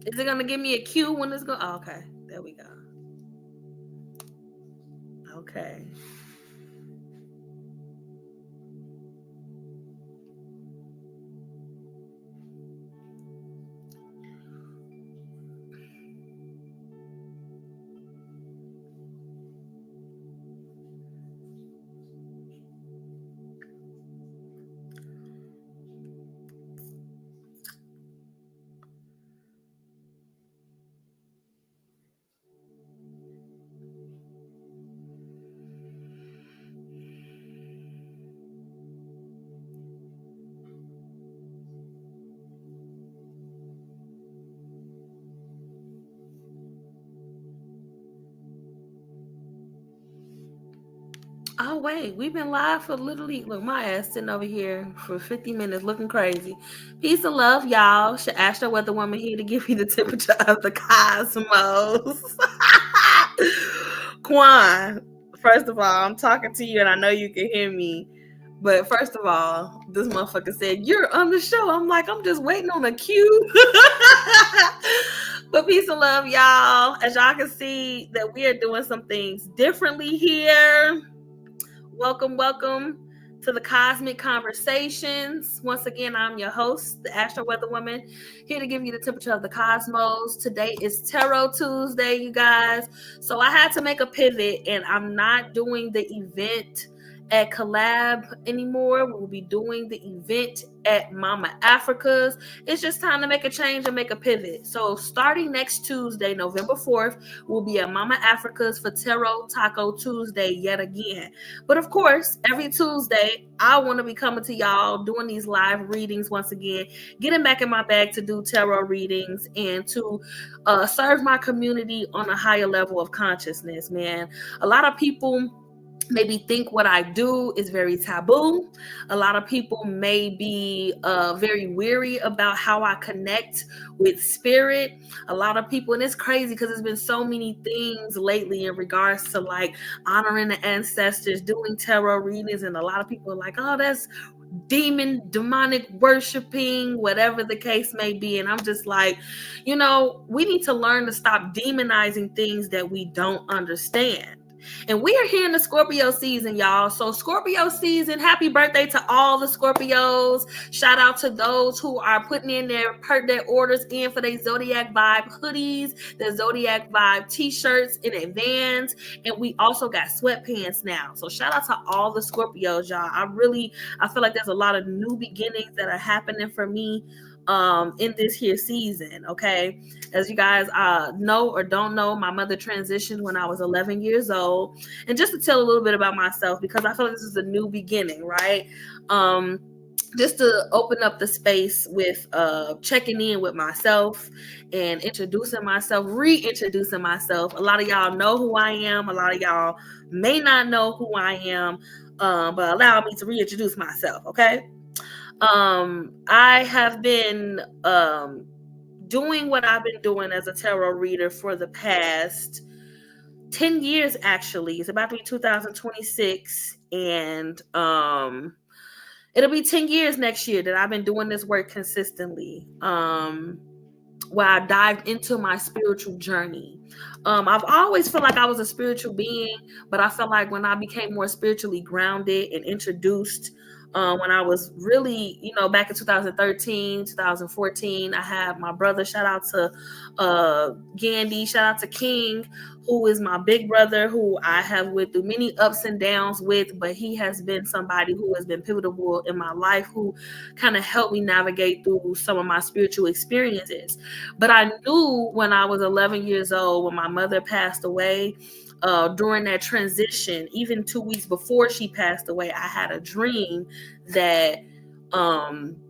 Is it gonna give me a cue when it's going? Oh, okay, there we go. Okay. Oh wait, we've been live for literally look my ass sitting over here for 50 minutes looking crazy. Peace and love, y'all. Astro Weather Woman here to give you the temperature of the cosmos. Quan, first of all, I'm talking to you and I know you can hear me. But first of all, this motherfucker said, "You're on the show." I'm like, I'm just waiting on a cue. But peace and love, y'all. As y'all can see that we are doing some things differently here. Welcome to the Cosmic Conversations. Once again, I'm your host, the Astro Weather Woman, here to give you the temperature of the cosmos. Today is Tarot Tuesday, you guys. So I had to make a pivot, and I'm not doing the event at Collab anymore. We'll be doing the event at Mama Africa's. It's just time to make a change and make a pivot. So starting next Tuesday, November 4th, we'll be at Mama Africa's for Tarot Taco Tuesday yet again. But of course, every Tuesday, I want to be coming to y'all doing these live readings once again, getting back in my bag to do tarot readings and to serve my community on a higher level of consciousness, man. A lot of people maybe think what I do is very taboo. A lot of people may be very weary about how I connect with spirit. A lot of people, and it's crazy because there's been so many things lately in regards to like honoring the ancestors, doing tarot readings, and a lot of people are like, oh, that's demonic worshiping, whatever the case may be. And I'm just like, we need to learn to stop demonizing things that we don't understand. And we are here in the Scorpio season, y'all. So Scorpio season, happy birthday to all the Scorpios. Shout out to those who are putting in their orders in for their Zodiac Vibe hoodies, their Zodiac Vibe t-shirts in advance. And we also got sweatpants now. So shout out to all the Scorpios, y'all. I feel like there's a lot of new beginnings that are happening for me in this here season. Okay, as you guys know or don't know, my mother transitioned when I was 11 years old. And just to tell a little bit about myself, because I feel like this is a new beginning, right? Just to open up the space with checking in with myself and introducing myself, reintroducing myself. A lot of y'all know who I am. A lot of y'all may not know who I am, but allow me to reintroduce myself, okay? I have been doing what I've been doing as a tarot reader for the past 10 years, actually. It's about to be 2026, and it'll be 10 years next year that I've been doing this work consistently, where I dived into my spiritual journey. I've always felt like I was a spiritual being, but I felt like when I became more spiritually grounded and introduced when I was really, back in 2013, 2014, I had my brother, shout out to Gandhi, shout out to King, who is my big brother, who I have went through many ups and downs with, but he has been somebody who has been pivotal in my life, who kind of helped me navigate through some of my spiritual experiences. But I knew when I was 11 years old, when my mother passed away, during that transition, even 2 weeks before she passed away, I had a dream that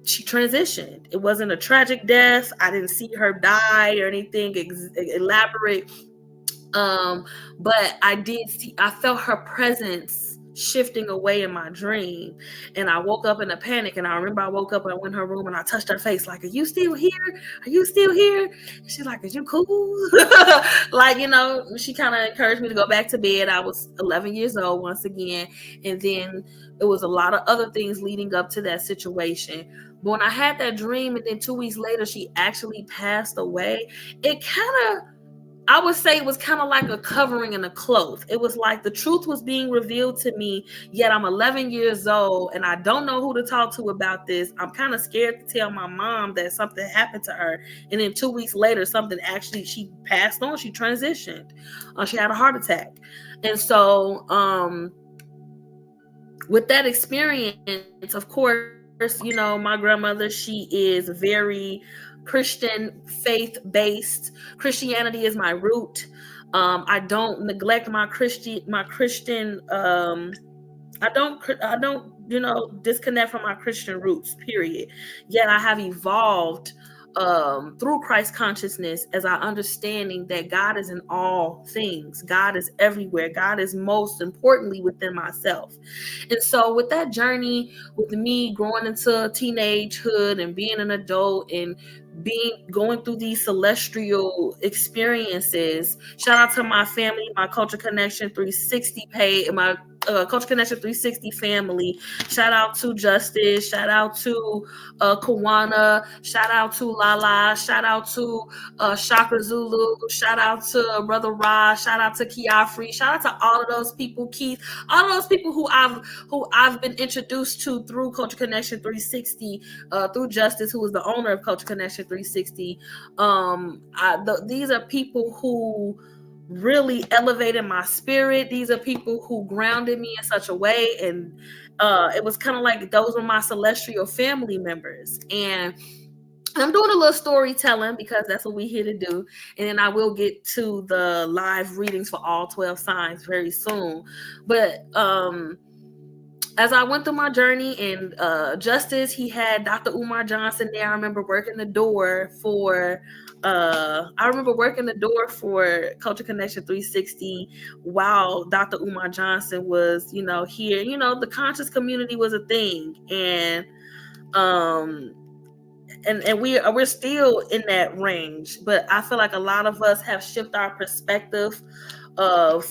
she transitioned. It wasn't a tragic death. I didn't see her die or anything elaborate. But I felt her presence shifting away in my dream, and I woke up in a panic. And I remember I woke up and I went in her room and I touched her face like, "Are you still here? Are you still here?" And she's like, "Is you cool?" Like, she kind of encouraged me to go back to bed. I was 11 years old once again, and then it was a lot of other things leading up to that situation. But when I had that dream and then 2 weeks later she actually passed away, it kind of, I would say it was kind of like a covering and a cloth. It was like the truth was being revealed to me, yet I'm 11 years old and I don't know who to talk to about this. I'm kind of scared to tell my mom that something happened to her. And then 2 weeks later, something actually, she passed on, she transitioned. She had a heart attack. And so with that experience, of course, you know, my grandmother, she is very Christian faith-based. Christianity is my root. I don't neglect my Christian I don't, you know, disconnect from my Christian roots, period. Yet I have evolved through Christ consciousness as I understanding that God is in all things. God is everywhere. God is most importantly within myself. And so with that journey, with me growing into teenagehood and being an adult and going through these celestial experiences, shout out to my family, my Culture Connection 360 page, my Culture Connection 360 family. Shout out to Justice. Shout out to Kawana. Shout out to Lala. Shout out to Chakra Zulu. Shout out to Brother Ra. Shout out to Kiafri. Shout out to all of those people, Keith. All of those people who I've been introduced to through Culture Connection 360, through Justice, who is the owner of Culture Connection 360. These are people who really elevated my spirit. These are people who grounded me in such a way, and it was kind of like those were my celestial family members. And I'm doing a little storytelling because that's what we're here to do, and then I will get to the live readings for all 12 signs very soon. But as I went through my journey, and Justice, he had Dr. Umar Johnson there. I remember working the door for Culture Connection 360 while Dr. Umar Johnson was, you know, here. You know, the conscious community was a thing, and we're still in that range. But I feel like a lot of us have shifted our perspective of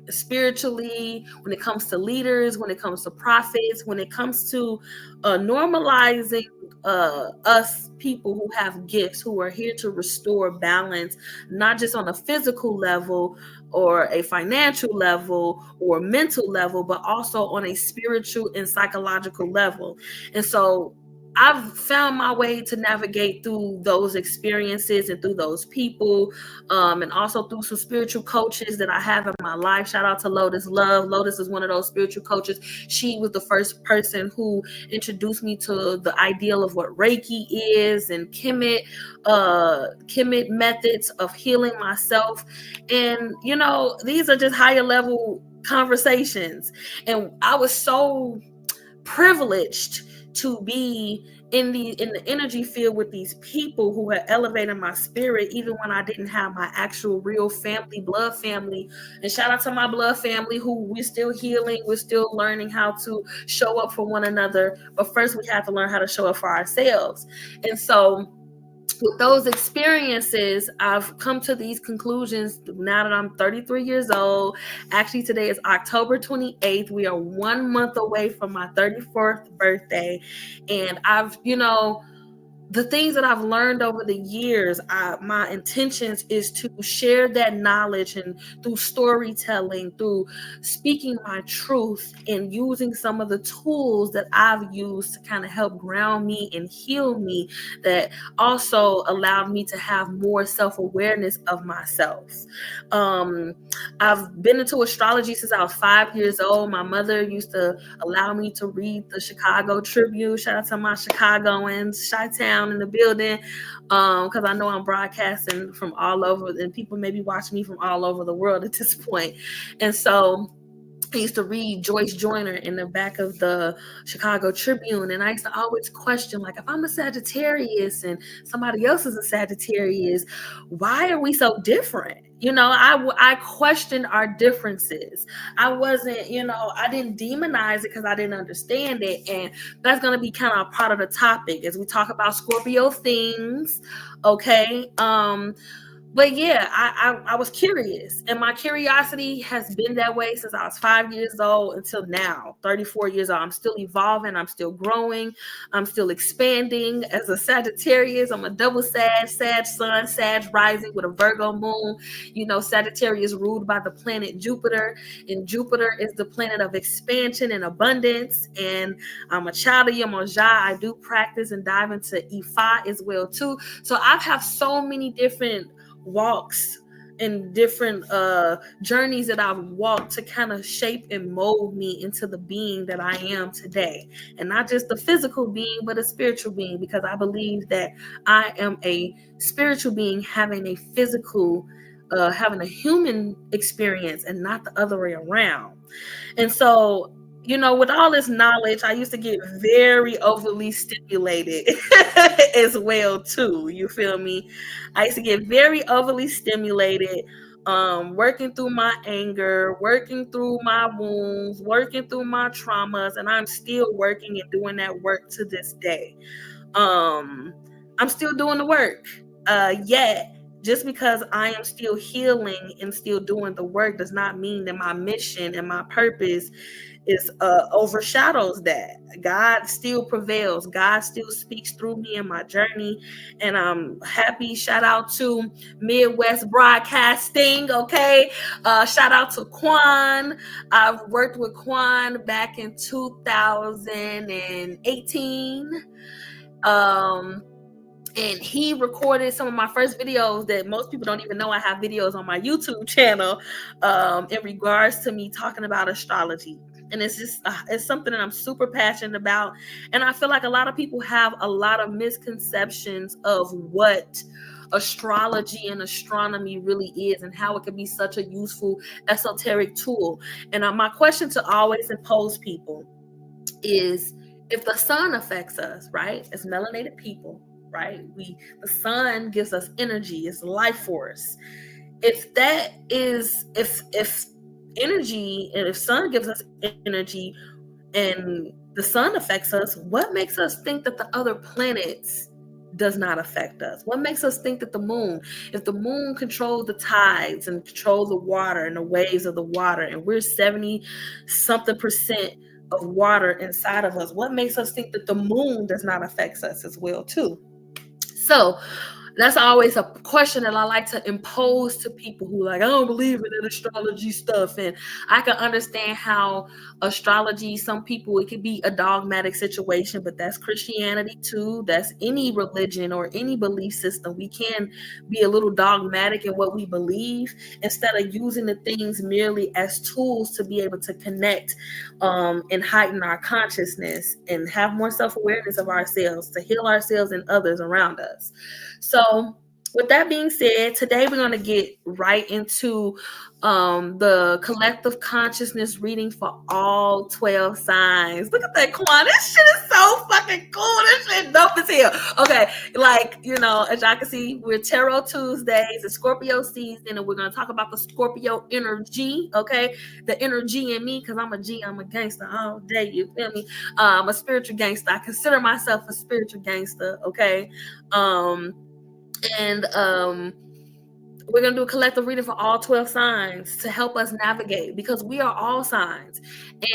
spiritually, when it comes to leaders, when it comes to prophets, when it comes to normalizing us people who have gifts, who are here to restore balance, not just on a physical level or a financial level or mental level, but also on a spiritual and psychological level. And so I've found my way to navigate through those experiences and through those people, and also through some spiritual coaches that I have in my life. Shout out to Lotus Love. Lotus is one of those spiritual coaches. She was the first person who introduced me to the ideal of what Reiki is and Kemet methods of healing myself. And, you know, these are just higher level conversations. And I was so privileged to be in the energy field with these people who had elevated my spirit, even when I didn't have my actual real family, blood family. And shout out to my blood family, who we're still healing, we're still learning how to show up for one another. But first we have to learn how to show up for ourselves. And so with those experiences, I've come to these conclusions now that I'm 33 years old. Actually, today is October 28th. We are 1 month away from my 34th birthday. And I've, you know, the things that I've learned over the years, my intentions is to share that knowledge, and through storytelling, through speaking my truth, and using some of the tools that I've used to kind of help ground me and heal me, that also allowed me to have more self-awareness of myself. I've been into astrology since I was 5 years old. My mother used to allow me to read the Chicago Tribune. Shout out to my Chicagoans, Chi-Town in the building, because I know I'm broadcasting from all over, and people may be watching me from all over the world at this point. And so I used to read Joyce Joyner in the back of the Chicago Tribune, and I used to always question, like, if I'm a Sagittarius and somebody else is a Sagittarius, why are we so different? You know, I questioned our differences. I wasn't, you know, I didn't demonize it because I didn't understand it. And that's going to be kind of a part of the topic as we talk about Scorpio things. Okay. But yeah, I was curious, and my curiosity has been that way since I was 5 years old until now, 34 years old. I'm still evolving, I'm still growing, I'm still expanding. As a Sagittarius, I'm a double Sag sun, Sag rising with a Virgo moon. You know, Sagittarius ruled by the planet Jupiter, and Jupiter is the planet of expansion and abundance. And I'm a child of Yemoja. I do practice and dive into Ifa as well too. So I have so many different walks and different journeys that I've walked to kind of shape and mold me into the being that I am today. And not just the physical being, but a spiritual being, because I believe that I am a spiritual being having a physical, having a human experience and not the other way around. And so, you know, with all this knowledge, I used to get very overly stimulated as well too. You feel me? I used to get very overly stimulated, working through my anger, working through my wounds, working through my traumas, and I'm still working and doing that work to this day. I'm still doing the work. Yet just because I am still healing and still doing the work does not mean that my mission and my purpose is overshadows that. God still prevails. God still speaks through me in my journey, and I'm happy. Shout out to Midwest Broadcasting. Okay, shout out to Quan. I've worked with Quan back in 2018. And he recorded some of my first videos that most people don't even know I have videos on my YouTube channel, in regards to me talking about astrology. And it's just, it's something that I'm super passionate about. And I feel like a lot of people have a lot of misconceptions of what astrology and astronomy really is and how it can be such a useful esoteric tool. And my question to always impose people is, if the sun affects us, right, as melanated people, right, the sun gives us energy, it's life force. If that is, if energy, and if sun gives us energy and the sun affects us, what makes us think that the other planets does not affect us? What makes us think that the moon, if the moon controls the tides and controls the water and the waves of the water, and we're 70 something percent of water inside of us, what makes us think that the moon does not affect us as well too? So that's always a question that I like to impose to people who like, I don't believe in that astrology stuff. And I can understand how astrology, some people, it could be a dogmatic situation, but that's Christianity too. That's any religion or any belief system. We can be a little dogmatic in what we believe instead of using the things merely as tools to be able to connect, and heighten our consciousness and have more self-awareness of ourselves, to heal ourselves and others around us. So with that being said, today we're going to get right into the collective consciousness reading for all 12 signs. Look at that, Quan. This shit is so fucking cool. This shit dope as hell. Okay, like, you know, as y'all can see, we're Tarot Tuesdays, it's Scorpio season, and we're going to talk about the Scorpio energy, okay? The energy in me, because I'm a gangster all day, you feel me? I'm a spiritual gangster. I consider myself a spiritual gangster, okay? And we're going to do a collective reading for all 12 signs to help us navigate, because we are all signs.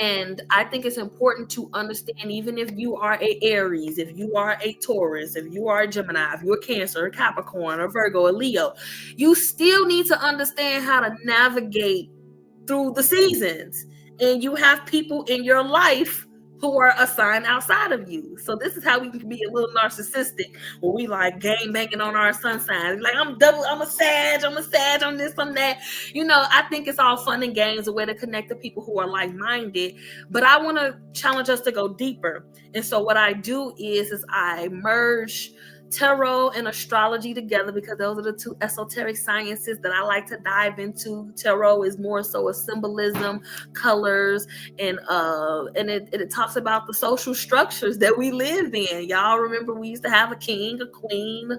And I think it's important to understand, even if you are a Aries, if you are a Taurus, if you are a Gemini, if you're a Cancer, a Capricorn, or Virgo, a Leo, you still need to understand how to navigate through the seasons. And you have people in your life who are a sign outside of you. So this is how we can be a little narcissistic, where we like game banging on our sun signs. Like, I'm a Sag, I'm this, I'm that. You know, I think it's all fun and games, a way to connect to people who are like-minded. But I want to challenge us to go deeper. And so what I do is I merge tarot and astrology together, because those are the two esoteric sciences that I like to dive into. Tarot is more so a symbolism, colors, and it talks about the social structures that we live in. Y'all remember we used to have a king, a queen,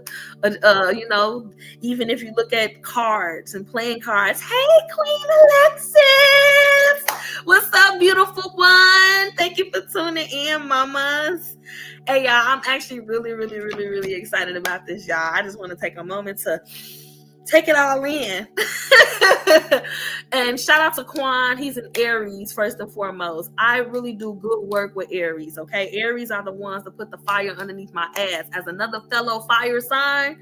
you know, even if you look at cards and playing cards. Hey, Queen Alexis, what's up, beautiful one? Thank you for tuning in, mamas. Hey, y'all, I'm actually really excited about this, y'all. I just want to take a moment to take it all in. And shout out to Quan. He's an Aries, first and foremost. I really do good work with Aries, okay? Aries are the ones that put the fire underneath my ass. As another fellow fire sign,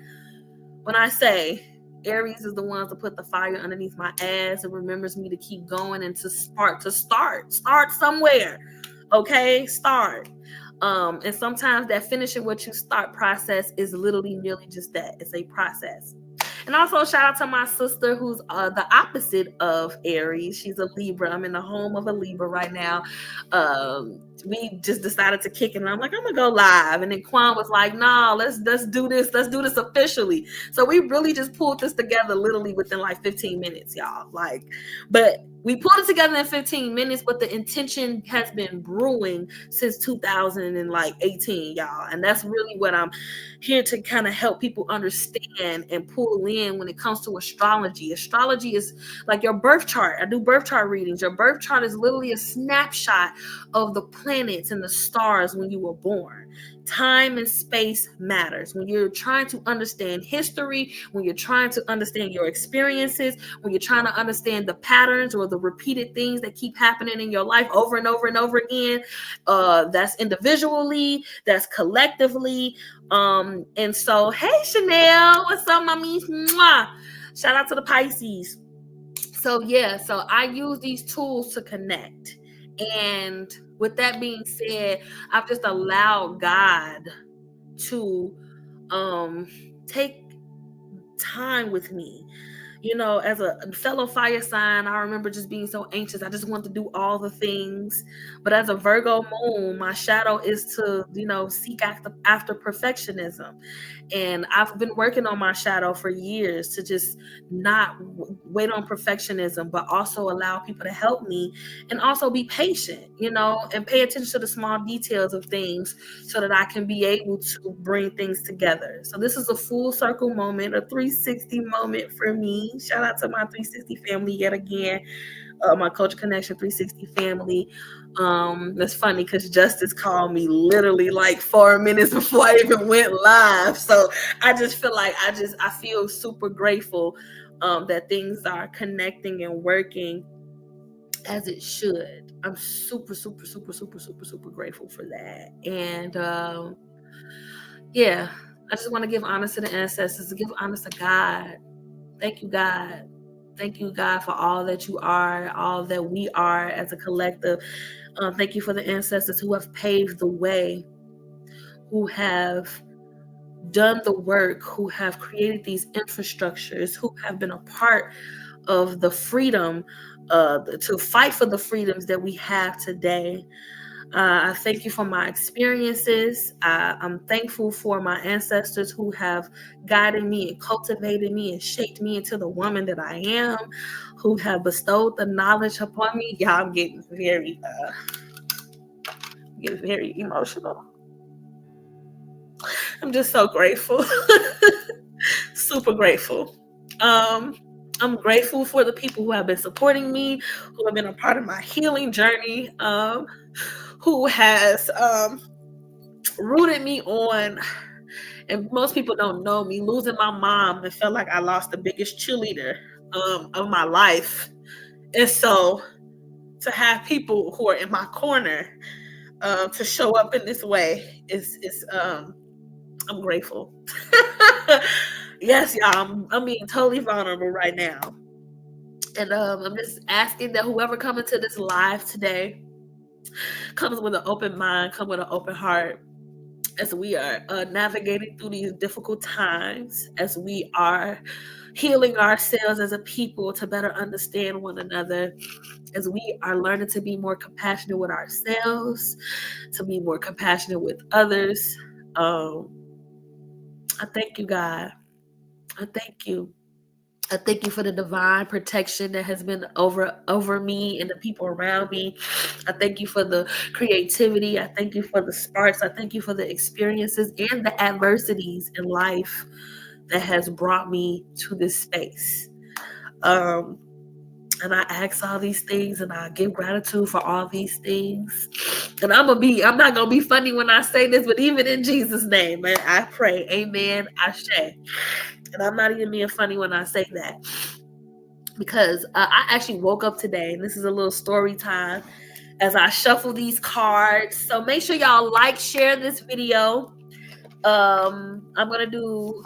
when I say Aries is the ones that put the fire underneath my ass, it remembers me to keep going and to start somewhere, okay? Start. And sometimes that finishing what you start process is literally merely just that. It's a process. And also shout out to my sister who's the opposite of Aries. She's a Libra. I'm in the home of a Libra right now. We just decided to kick it, and I'm like, I'm gonna go live. And then Quan was like, nah, let's do this. Let's do this officially. So we really just pulled this together literally within like 15 minutes, y'all. But we pulled it together in 15 minutes, but the intention has been brewing since 2018, y'all. And that's really what I'm here to kind of help people understand and pull in when it comes to astrology. Astrology is like your birth chart. I do birth chart readings. Your birth chart is literally a snapshot of the planets and the stars when you were born. Time and space matters. When you're trying to understand history, when you're trying to understand your experiences, when you're trying to understand the patterns or the repeated things that keep happening in your life over and over and over again, that's individually, that's collectively. And so, hey, Chanel, what's up, mommy? Mwah. Shout out to the Pisces. So I use these tools to connect. And with that being said, I've just allowed God to take time with me. You know, as a fellow fire sign, I remember just being so anxious. I just wanted to do all the things. But as a Virgo moon, my shadow is to, seek after perfectionism. And I've been working on my shadow for years to just not wait on perfectionism, but also allow people to help me and also be patient, and pay attention to the small details of things so that I can be able to bring things together. So this is a full circle moment, a 360 moment for me. Shout out to my 360 family yet again. My Culture Connection 360 family. That's funny because Justice called me literally like 4 minutes before I even went live. So I just feel like I feel super grateful that things are connecting and working as it should. I'm super, super, super, super, super, super grateful for that. And I just want to give honor to the ancestors, to give honor to God. Thank you, God. Thank you, God, for all that you are, all that we are as a collective. Thank you for the ancestors who have paved the way, who have done the work, who have created these infrastructures, who have been a part of the freedom, to fight for the freedoms that we have today. I thank you for my experiences. I'm thankful for my ancestors who have guided me and cultivated me and shaped me into the woman that I am, who have bestowed the knowledge upon me. Y'all, I'm getting very emotional. I'm just so grateful. Super grateful. I'm grateful for the people who have been supporting me, who have been a part of my healing journey, who has rooted me on. And most people don't know me. Losing my mom, it felt like I lost the biggest cheerleader of my life. And so to have people who are in my corner to show up in this way is I'm grateful. Yes, y'all. I'm being totally vulnerable right now. And I'm just asking that whoever comes into this live today comes with an open mind, come with an open heart, as we are navigating through these difficult times, as we are healing ourselves as a people to better understand one another, as we are learning to be more compassionate with ourselves, to be more compassionate with others. I thank you, God. I thank you. I thank you for the divine protection that has been over me and the people around me. I thank you for the creativity. I thank you for the sparks. I thank you for the experiences and the adversities in life that has brought me to this space. And I ask all these things and I give gratitude for all these things. And I'm not gonna be funny when I say this, but even in Jesus' name, I pray, amen, Ashe. And I'm not even being funny when I say that, because I actually woke up today, and this is a little story time as I shuffle these cards. So make sure y'all share this video. I'm gonna do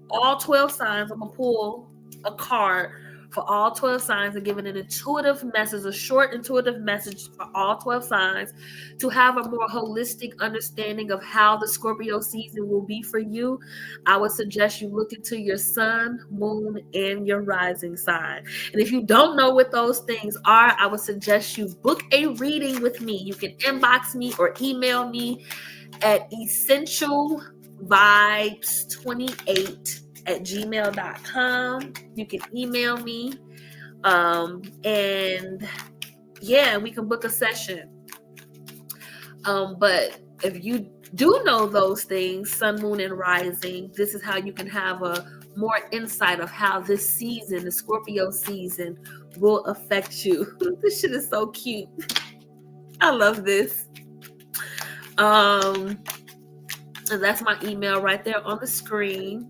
all 12 signs. I'm gonna pull a card for all 12 signs and give it an intuitive message, a short intuitive message for all 12 signs, to have a more holistic understanding of how the Scorpio season will be for you. I would suggest you look into your sun, moon, and your rising sign. And if you don't know what those things are, I would suggest you book a reading with me. You can inbox me or email me at essentialvibes28@gmail.com. You can email me. And yeah, we can book a session. But if you do know those things, sun, moon, and rising, this is how you can have a more insight of how this season, the Scorpio season, will affect you. This shit is so cute. I love this. And that's my email right there on the screen.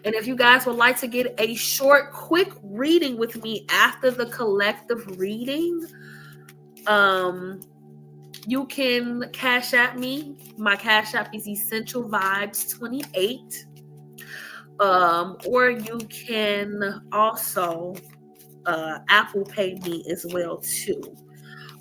And if you guys would like to get a short, quick reading with me after the collective reading, you can cash at me. My cash app is Essential Vibes 28. Or you can also Apple Pay me as well too.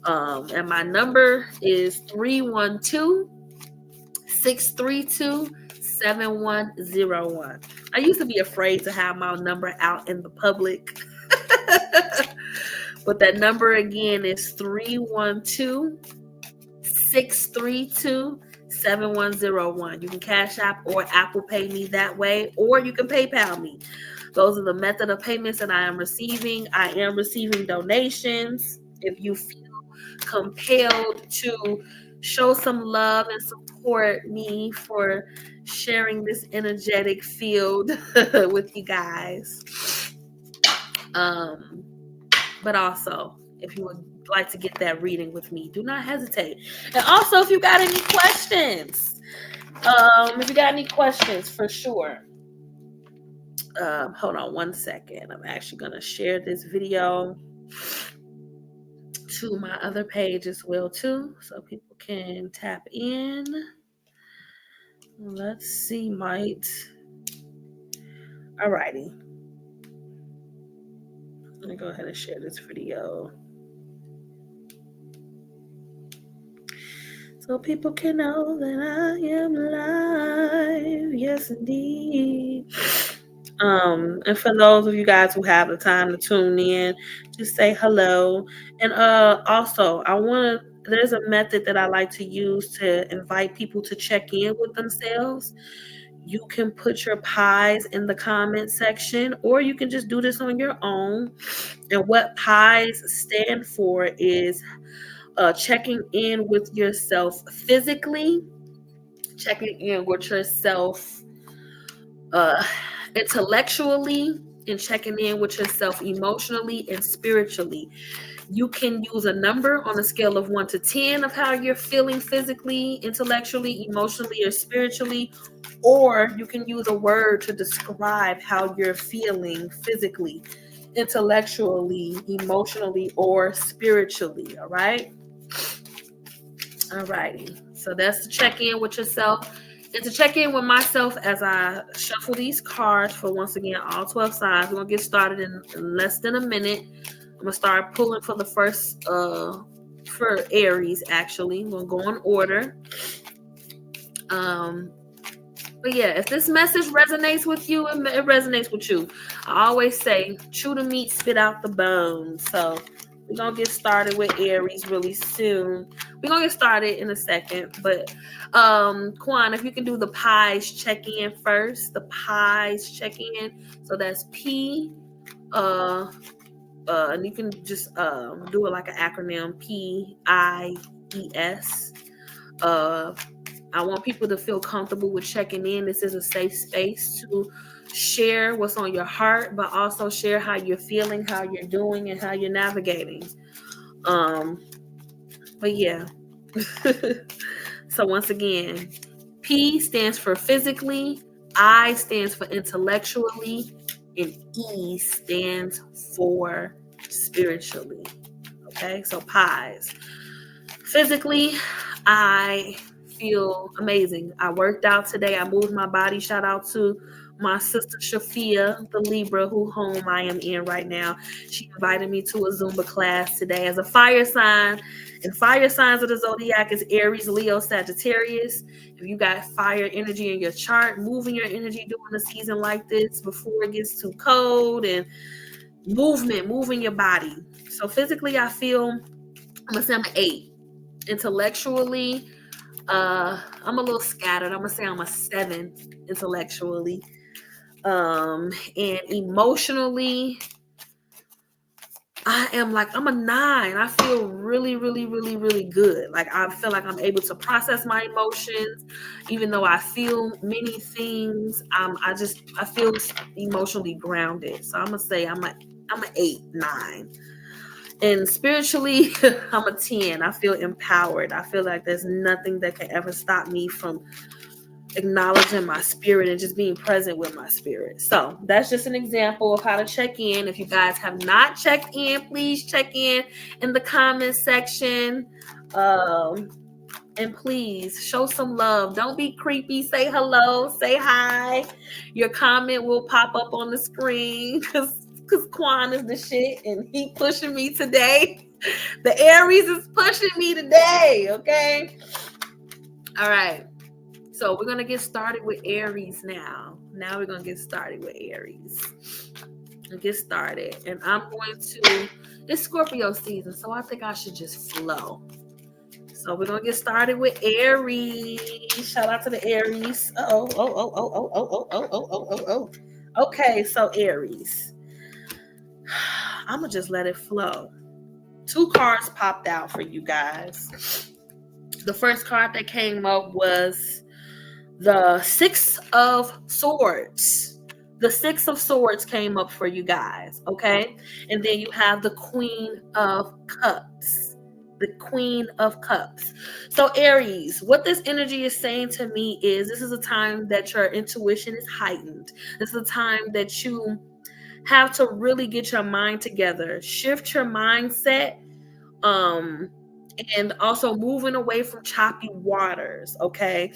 And my number is 312-632-7101. I used to be afraid to have my number out in the public. But that number again is 312-632-7101. You can Cash App or Apple Pay me that way, or you can PayPal me. Those are the method of payments that I am receiving. I am receiving donations. If you feel compelled to show some love and support me for sharing this energetic field with you guys. But also, if you would like to get that reading with me, do not hesitate. And also, if you got any questions, for sure. Hold on one second. I'm actually going to share this video to my other page as well too, so people can tap in. Let's see, alrighty. Let me go ahead and share this video so people can know that I am live. Yes, indeed. And for those of you guys who have the time to tune in, just say hello. And also, there's a method that I like to use to invite people to check in with themselves. You can put your pies in the comment section, or you can just do this on your own. And what pies stand for is checking in with yourself physically, checking in with yourself intellectually, and checking in with yourself emotionally and spiritually. You can use a number on a scale of 1 to 10 of how you're feeling physically, intellectually, emotionally, or spiritually, or you can use a word to describe how you're feeling physically, intellectually, emotionally, or spiritually. All right. Alrighty. So that's to check in with yourself. And to check in with myself as I shuffle these cards for, once again, all 12 signs. We're going to get started in less than a minute. I'm going to start pulling for the first, for Aries, actually. We'll go in order. But yeah, if this message resonates with you, it resonates with you. I always say, chew the meat, spit out the bones. So we're going to get started with Aries really soon. We're going to get started in a second. But Quan, if you can do the pies check-in first. The pies check-in. So that's P. And you can just do it like an acronym. PIES. I want people to feel comfortable with checking in. This is a safe space to share what's on your heart, but also share how you're feeling, how you're doing, and how you're navigating. But yeah, So once again, P stands for physically, I stands for intellectually, and E stands for spiritually. Okay, so pies. Physically, I feel amazing. I worked out today. I moved my body. Shout out to my sister Shafia, the Libra, who home I am in right now. She invited me to a Zumba class today as a fire sign. And fire signs of the zodiac is Aries, Leo, Sagittarius. If you got fire energy in your chart, moving your energy during a season like this before it gets too cold, and moving your body. So physically, I feel, I'm gonna say I'm an 8. Intellectually, I'm a little scattered. I'm gonna say I'm a 7 intellectually. And emotionally, I'm a 9. I feel really, really, really, really good. Like I feel like I'm able to process my emotions, even though I feel many things. I feel emotionally grounded. So I'm gonna say I'm an 8, 9. And spiritually, I'm a 10. I feel empowered. I feel like there's nothing that can ever stop me from acknowledging my spirit and just being present with my spirit. So that's just an example of how to check in. If you guys have not checked in, please check in the comment section. And please show some love. Don't be creepy. Say hello. Say hi. Your comment will pop up on the screen because Quan is the shit and he pushing me today. The Aries is pushing me today. Okay. All right. So we're going to get started with Aries now. Now we're going to get started with Aries. And get started. And I'm going to, it's Scorpio season, so I think I should just flow. So we're going to get started with Aries. Shout out to the Aries. Okay, so Aries. I'm going to just let it flow. 2 cards popped out for you guys. The first card that came up was the 6 of Swords. The 6 of Swords came up for you guys, okay? And then you have the Queen of Cups. The Queen of Cups. So Aries, what this energy is saying to me is this is a time that your intuition is heightened. This is a time that you have to really get your mind together, shift your mindset, and also moving away from choppy waters, okay?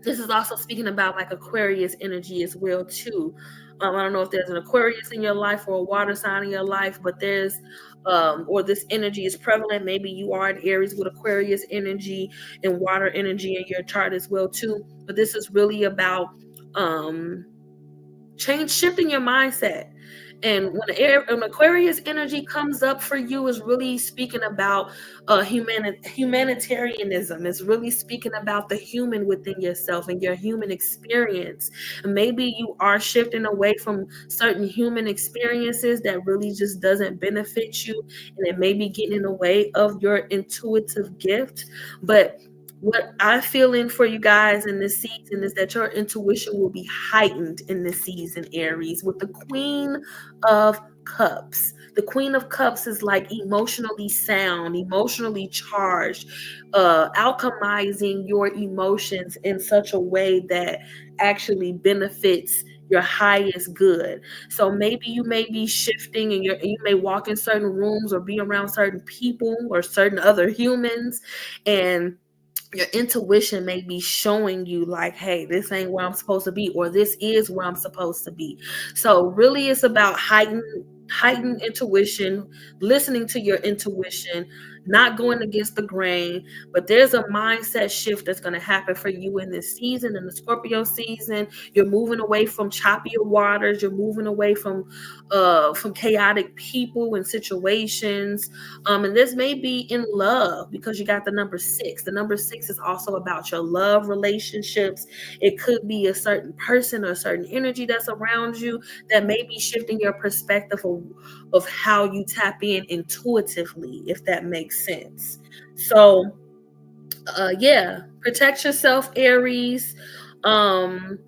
This is also speaking about like Aquarius energy as well too. I don't know if there's an Aquarius in your life or a water sign in your life, but there's or this energy is prevalent. Maybe you are an Aries with Aquarius energy and water energy in your chart as well too. But this is really about shifting your mindset. And when Aquarius energy comes up for you, is really speaking about humanitarianism. It's really speaking about the human within yourself and your human experience. And maybe you are shifting away from certain human experiences that really just doesn't benefit you, and it may be getting in the way of your intuitive gift. But what I feel in for you guys in this season is that your intuition will be heightened in this season, Aries, with the Queen of Cups. The Queen of Cups is like emotionally sound, emotionally charged, alchemizing your emotions in such a way that actually benefits your highest good. So maybe you may be shifting and you may walk in certain rooms or be around certain people or certain other humans, and your intuition may be showing you like, hey, this ain't where I'm supposed to be, or this is where I'm supposed to be. So really it's about heightened intuition, listening to your intuition, not going against the grain. But there's a mindset shift that's going to happen for you in this season, in the Scorpio season. You're moving away from choppier waters. You're moving away from chaotic people and situations. And this may be in love because you got the number 6. The number 6 is also about your love relationships. It could be a certain person or a certain energy that's around you that may be shifting your perspective of how you tap in intuitively, if that makes sense. So protect yourself, Aries. Some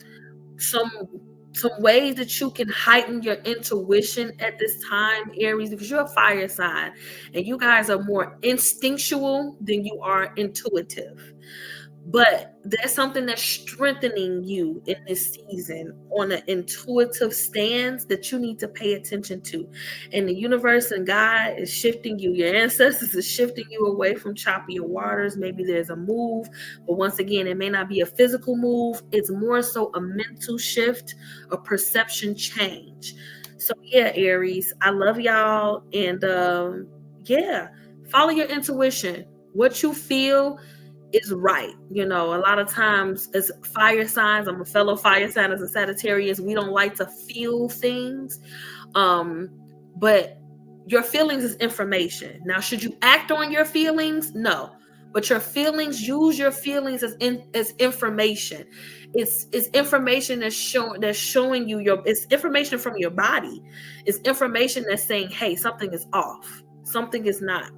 some ways that you can heighten your intuition at this time, Aries, because you're a fire sign and you guys are more instinctual than you are intuitive. But there's something that's strengthening you in this season on an intuitive stance that you need to pay attention to. And the universe and God is shifting you. Your ancestors is shifting you away from choppier waters. Maybe there's a move, but once again, it may not be a physical move. It's more so a mental shift, a perception change. So yeah, Aries, I love y'all. And yeah, follow your intuition. What you feel is right. A lot of times as fire signs, I'm a fellow fire sign as a Sagittarius, we don't like to feel things. But your feelings is information. Now, should you act on your feelings? No. But your feelings, use your feelings as information. It's information that's showing you it's information from your body. It's information that's saying, hey, something is off. Something is not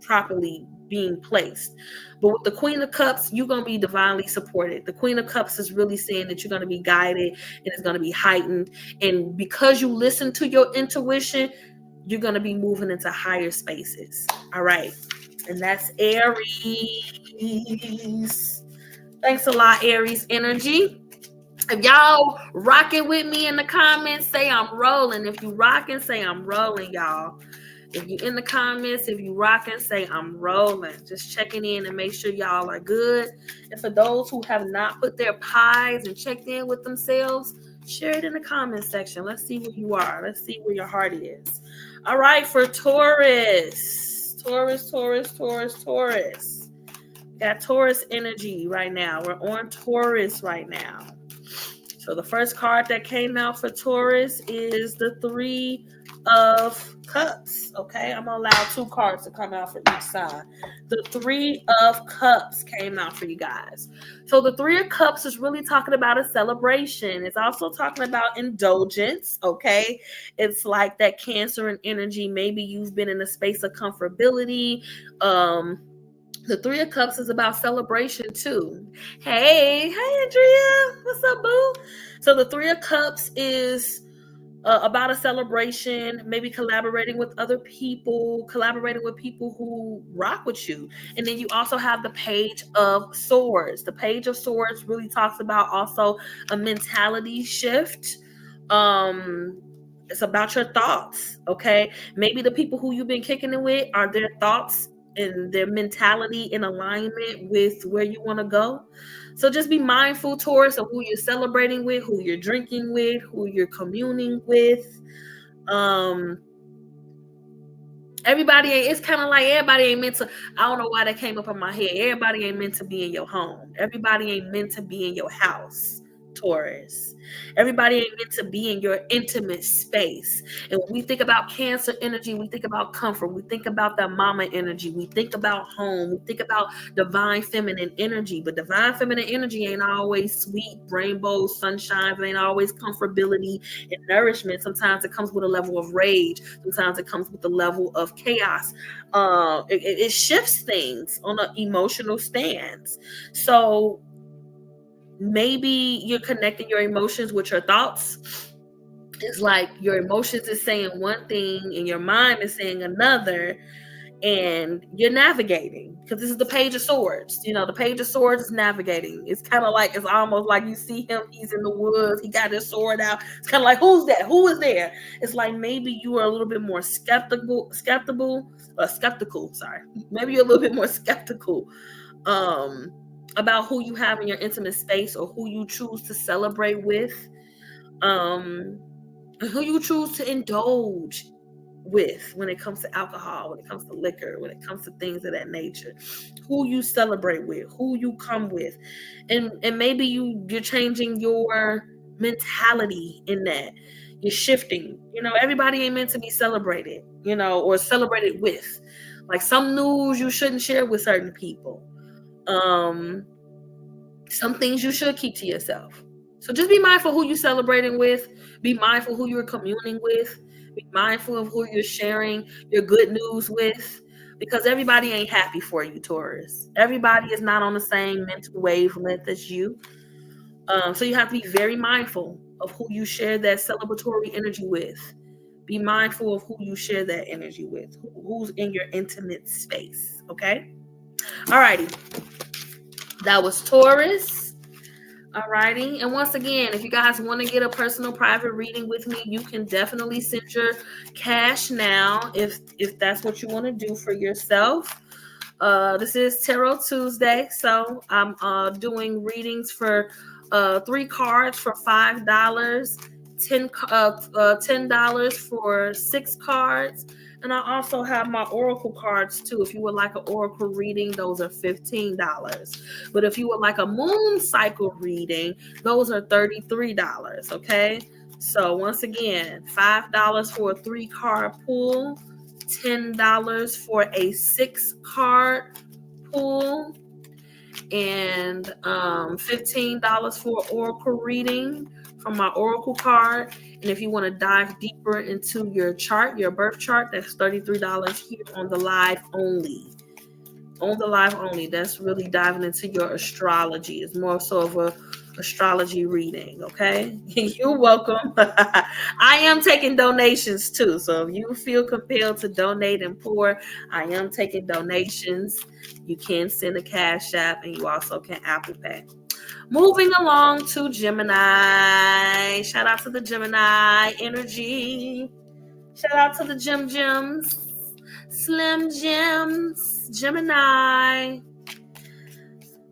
properly being placed. But with the Queen of Cups, you're going to be divinely supported. The Queen of Cups is really saying that you're going to be guided and it's going to be heightened. And because you listen to your intuition, you're going to be moving into higher spaces. All right. And that's Aries. Thanks a lot, Aries energy. If y'all rocking with me in the comments, say I'm rolling. If you rocking, say I'm rolling, y'all. If you in the comments, if you rocking, say I'm rolling. Just checking in and make sure y'all are good. And for those who have not put their pies and checked in with themselves, share it in the comment section. Let's see where you are. Let's see where your heart is. All right, for Taurus. Taurus. Got Taurus energy right now. We're on Taurus right now. So the first card that came out for Taurus is the Three of Cups. Okay, I'm gonna allow 2 cards to come out for each side. The Three of Cups came out for you guys. So the Three of Cups is really talking about a celebration. It's also talking about indulgence. Okay, it's like that Cancer and energy. Maybe you've been in a space of comfortability. The Three of Cups is about celebration too. Hey, Andrea. What's up, boo? So the Three of Cups is about a celebration, maybe collaborating with other people, collaborating with people who rock with you. And then you also have the Page of Swords. The Page of Swords really talks about also a mentality shift. It's about your thoughts, okay? Maybe the people who you've been kicking it with, are their thoughts and their mentality in alignment with where you want to go. So just be mindful, Taurus, of who you're celebrating with, who you're drinking with, who you're communing with. Everybody ain't, it's kind of like everybody ain't meant to, I don't know why that came up in my head. Everybody ain't meant to be in your home. Everybody ain't meant to be in your house, Taurus. Everybody ain't meant to be in your intimate space. And when we think about Cancer energy, we think about comfort. We think about that mama energy. We think about home. We think about divine feminine energy. But divine feminine energy ain't always sweet, rainbows, sunshine. It ain't always comfortability and nourishment. Sometimes it comes with a level of rage. Sometimes it comes with a level of chaos. It shifts things on an emotional stance. So maybe you're connecting your emotions with your thoughts. It's like your emotions is saying one thing and your mind is saying another, and you're navigating, because this is the Page of Swords. The Page of Swords is navigating. It's kind of like, it's almost like you see him, he's in the woods, he got his sword out. It's kind of like, who's that? Who is there? It's like maybe you are a little bit more skeptical. Sorry, maybe you're a little bit more skeptical about who you have in your intimate space, or who you choose to celebrate with, who you choose to indulge with when it comes to alcohol, when it comes to liquor, when it comes to things of that nature, who you celebrate with, who you come with. And maybe you're changing your mentality in that. You're shifting. Everybody ain't meant to be celebrated, or celebrated with. Like, some news you shouldn't share with certain people. Some things you should keep to yourself. So just be mindful who you're celebrating with. Be mindful who you're communing with. Be mindful of who you're sharing your good news with, because everybody ain't happy for you, Taurus. Everybody is not on the same mental wavelength as you. So you have to be very mindful of who you share that celebratory energy with. Be mindful of who you share that energy with, who's in your intimate space. Okay. Alrighty. That was Taurus. Alrighty. And once again, if you guys want to get a personal private reading with me, you can definitely send your cash now if that's what you want to do for yourself. This is Tarot Tuesday, so I'm doing readings for 3 cards for $5, $10 for 6 cards, and I also have my oracle cards too. If you would like an oracle reading, those are $15. But if you would like a moon cycle reading, those are $33. Okay. So once again, $5 for a 3-card pull, $10 for a 6-card pull, and $15 for oracle reading from my oracle card. And if you want to dive deeper into your chart, your birth chart, that's $33 here on the live only. On the live only, that's really diving into your astrology. It's more so of a astrology reading. Okay. You're welcome. I am taking donations too, so if you feel compelled to donate and pour, I am taking donations. You can send a Cash App, and you also can Apple Pay. Moving along to Gemini. Shout out to the Gemini energy. Shout out to the Gems, Slim Gems, Gemini.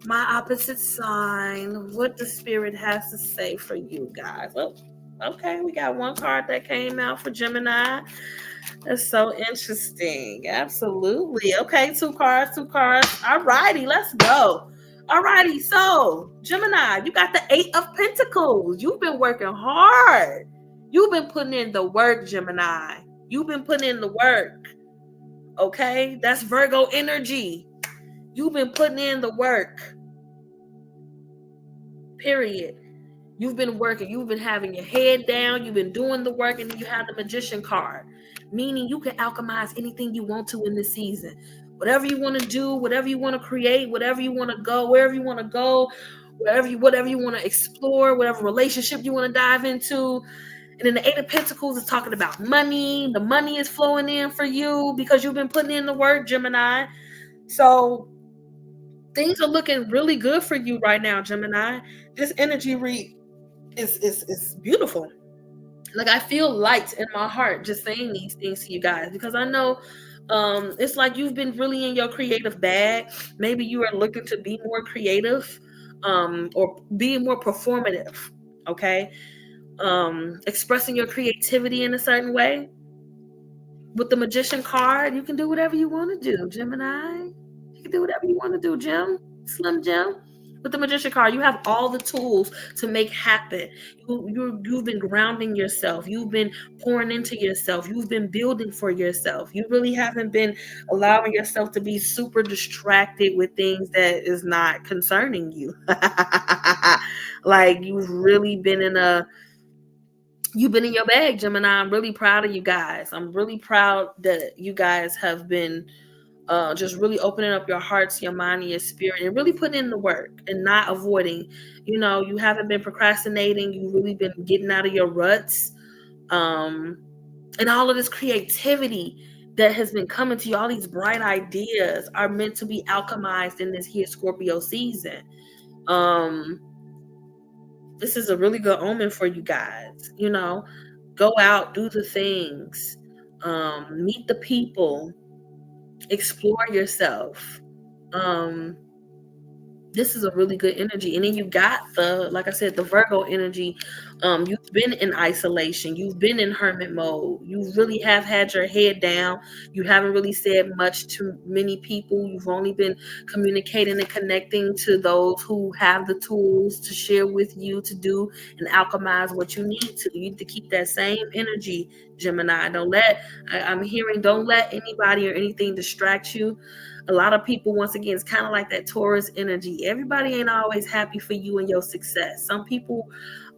My opposite sign. What the spirit has to say for you guys. Oh, okay, we got 1 card that came out for Gemini. That's so interesting. Absolutely. Okay, 2 cards. All righty, let's go. All righty, so Gemini, you got the 8 of Pentacles. You've been working hard. You've been putting in the work, Gemini. You've been putting in the work. Okay, that's Virgo energy. You've been putting in the work. Period. You've been working. You've been having your head down. You've been doing the work, and then you have the Magician card, meaning you can alchemize anything you want to in this season. Whatever you want to do, whatever you want to create, whatever you want to go, wherever you want to go, whatever you want to explore, whatever relationship you want to dive into. And then the 8 of Pentacles is talking about money. The money is flowing in for you because you've been putting in the work, Gemini. So things are looking really good for you right now, Gemini. This energy read is beautiful. Like, I feel light in my heart just saying these things to you guys, because I know it's like you've been really in your creative bag. Maybe you are looking to be more creative, or being more performative. Okay. Expressing your creativity in a certain way. With the Magician card, you can do whatever you want to do, Gemini. You can do whatever you want to do, Jim. Slim Jim. With the Magician card, you have all the tools to make happen. You've been grounding yourself. You've been pouring into yourself. You've been building for yourself. You really haven't been allowing yourself to be super distracted with things that is not concerning you. Like, you've been in your bag, Gemini. I'm really proud of you guys. I'm really proud that you guys have been just really opening up your hearts, your mind, and your spirit, and really putting in the work and not avoiding. You haven't been procrastinating. You've really been getting out of your ruts. And all of this creativity that has been coming to you, all these bright ideas are meant to be alchemized in this here Scorpio season. This is a really good omen for you guys. Go out, do the things, meet the people, explore yourself. This is a really good energy. And then you got like I said, the Virgo energy. You've been in isolation. You've been in hermit mode. You really have had your head down. You haven't really said much to many people. You've only been communicating and connecting to those who have the tools to share with you to do and alchemize what you need to. You need to keep that same energy, Gemini. Don't let anybody or anything distract you. A lot of people, once again, it's kind of like that Taurus energy. Everybody ain't always happy for you and your success. Some people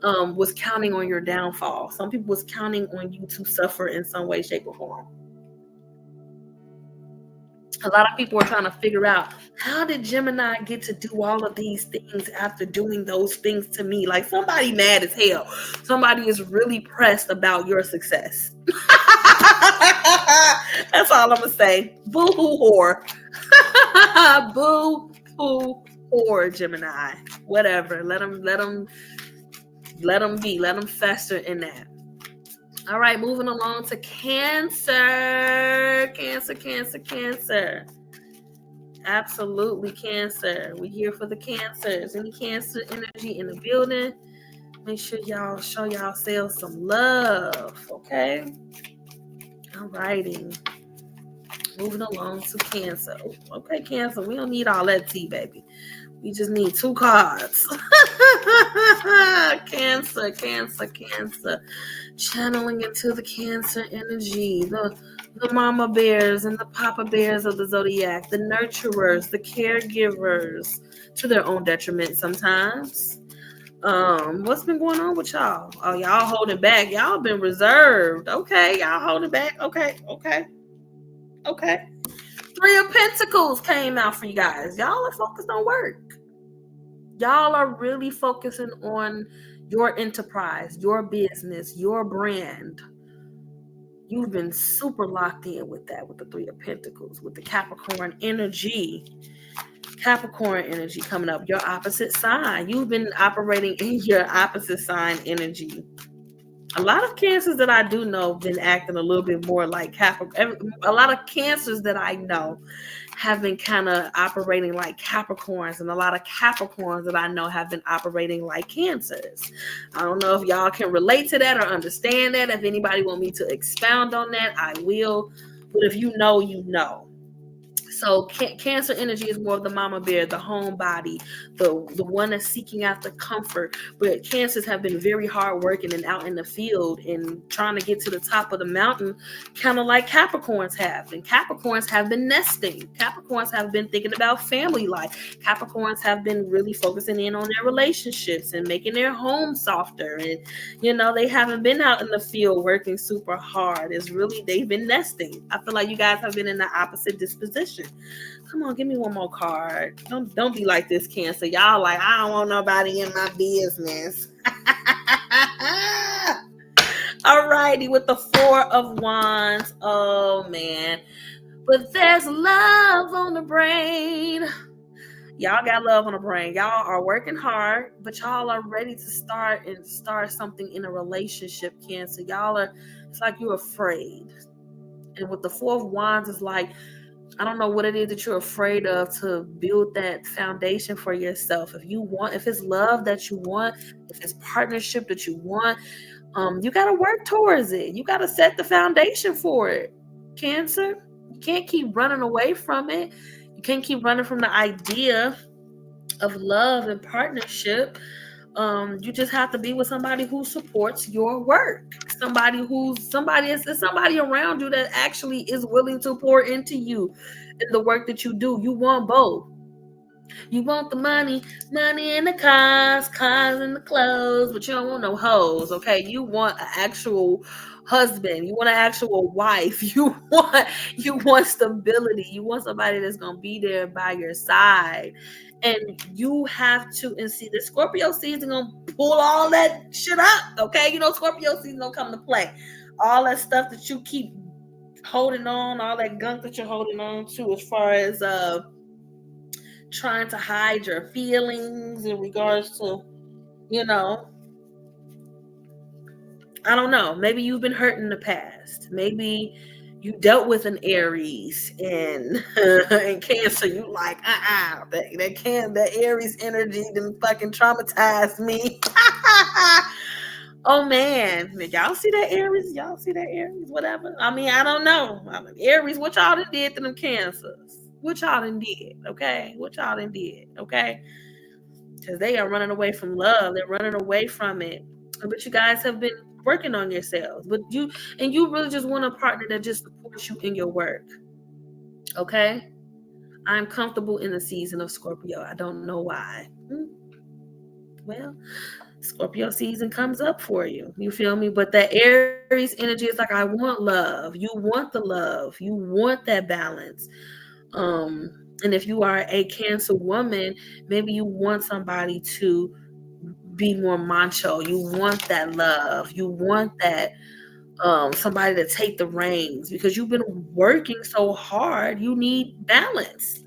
was counting on your downfall. Some people was counting on you to suffer in some way, shape, or form. A lot of people are trying to figure out, how did Gemini get to do all of these things after doing those things to me? Like, somebody mad as hell. Somebody is really pressed about your success. That's all I'm gonna say. Boo hoo whore. Boo hoo whore, Gemini. Whatever. Let them be. Let them fester in that. All right, moving along to Cancer. Cancer. Absolutely, Cancer. We're here for the Cancers. Any Cancer energy in the building? Make sure y'all show yourselves some love, okay? All righty. Moving along to Cancer. Okay, Cancer, we don't need all that tea, baby. We just need 2 cards. Cancer. Channeling into the Cancer energy. The mama bears and the papa bears of the zodiac. The nurturers, the caregivers, to their own detriment sometimes. What's been going on with y'all? Oh, y'all holding back. Y'all been reserved. Okay, y'all holding back. Okay. 3 of Pentacles came out for you guys. Y'all are focused on work. Y'all are really focusing on your enterprise, your business, your brand. You've been super locked in with that, with the 3 of Pentacles, with the Capricorn energy. Capricorn energy coming up, your opposite sign. You've been operating in your opposite sign energy. A lot of Cancers that I do know have been acting a little bit more like Capricorn. A lot of Cancers that I know have been kind of operating like Capricorns, and a lot of Capricorns that I know have been operating like Cancers. I don't know if y'all can relate to that or understand that. If anybody want me to expound on that, I will. But if you know, you know. So Cancer energy is more of the mama bear, the homebody, the one that's seeking after comfort. But Cancers have been very hardworking and out in the field and trying to get to the top of the mountain, kind of like Capricorns have. And Capricorns have been nesting. Capricorns have been thinking about family life. Capricorns have been really focusing in on their relationships and making their home softer. And, they haven't been out in the field working super hard. They've been nesting. I feel like you guys have been in the opposite disposition. Come on, give me one more card. Don't be like this, Cancer. Y'all like, I don't want nobody in my business. All righty, with the 4 of Wands. Oh, man. But there's love on the brain. Y'all got love on the brain. Y'all are working hard, but y'all are ready to start something in a relationship, Cancer. It's like you're afraid. And with the 4 of Wands, it's like, I don't know what it is that you're afraid of to build that foundation for yourself. If it's love that you want, if it's partnership that you want, you got to work towards it. You got to set the foundation for it. Cancer, you can't keep running away from it. You can't keep running from the idea of love and partnership. You just have to be with somebody who supports your work. Somebody around you that actually is willing to pour into you in the work that you do. You want both. You want the money and the cars and the clothes, but you don't want no hoes, okay? You want an actual husband. You want an actual wife. You want stability. You want somebody that's going to be there by your side. And you have to, and see, the Scorpio season going to pull all that shit up, okay? Scorpio season going to come to play. All that stuff that you keep holding on, all that gunk that you're holding on to as far as trying to hide your feelings in regards to, I don't know. Maybe you've been hurt in the past. Maybe you dealt with an Aries and Cancer. You like, that Aries energy done fucking traumatized me. Oh man, y'all see that Aries? Whatever. I mean, I don't know. Aries, what y'all done did to them Cancers? What y'all done did? Okay, because they are running away from love. They're running away from it. But you guys have been working on yourselves. But you really just want a partner that just supports you in your work. Okay? I'm comfortable in the season of Scorpio. I don't know why. Well, Scorpio season comes up for you. You feel me? But that Aries energy is like, I want love. You want the love. You want that balance. And if you are a Cancer woman, maybe you want somebody to be more macho. You want that love. You want that somebody to take the reins because you've been working so hard. You need balance.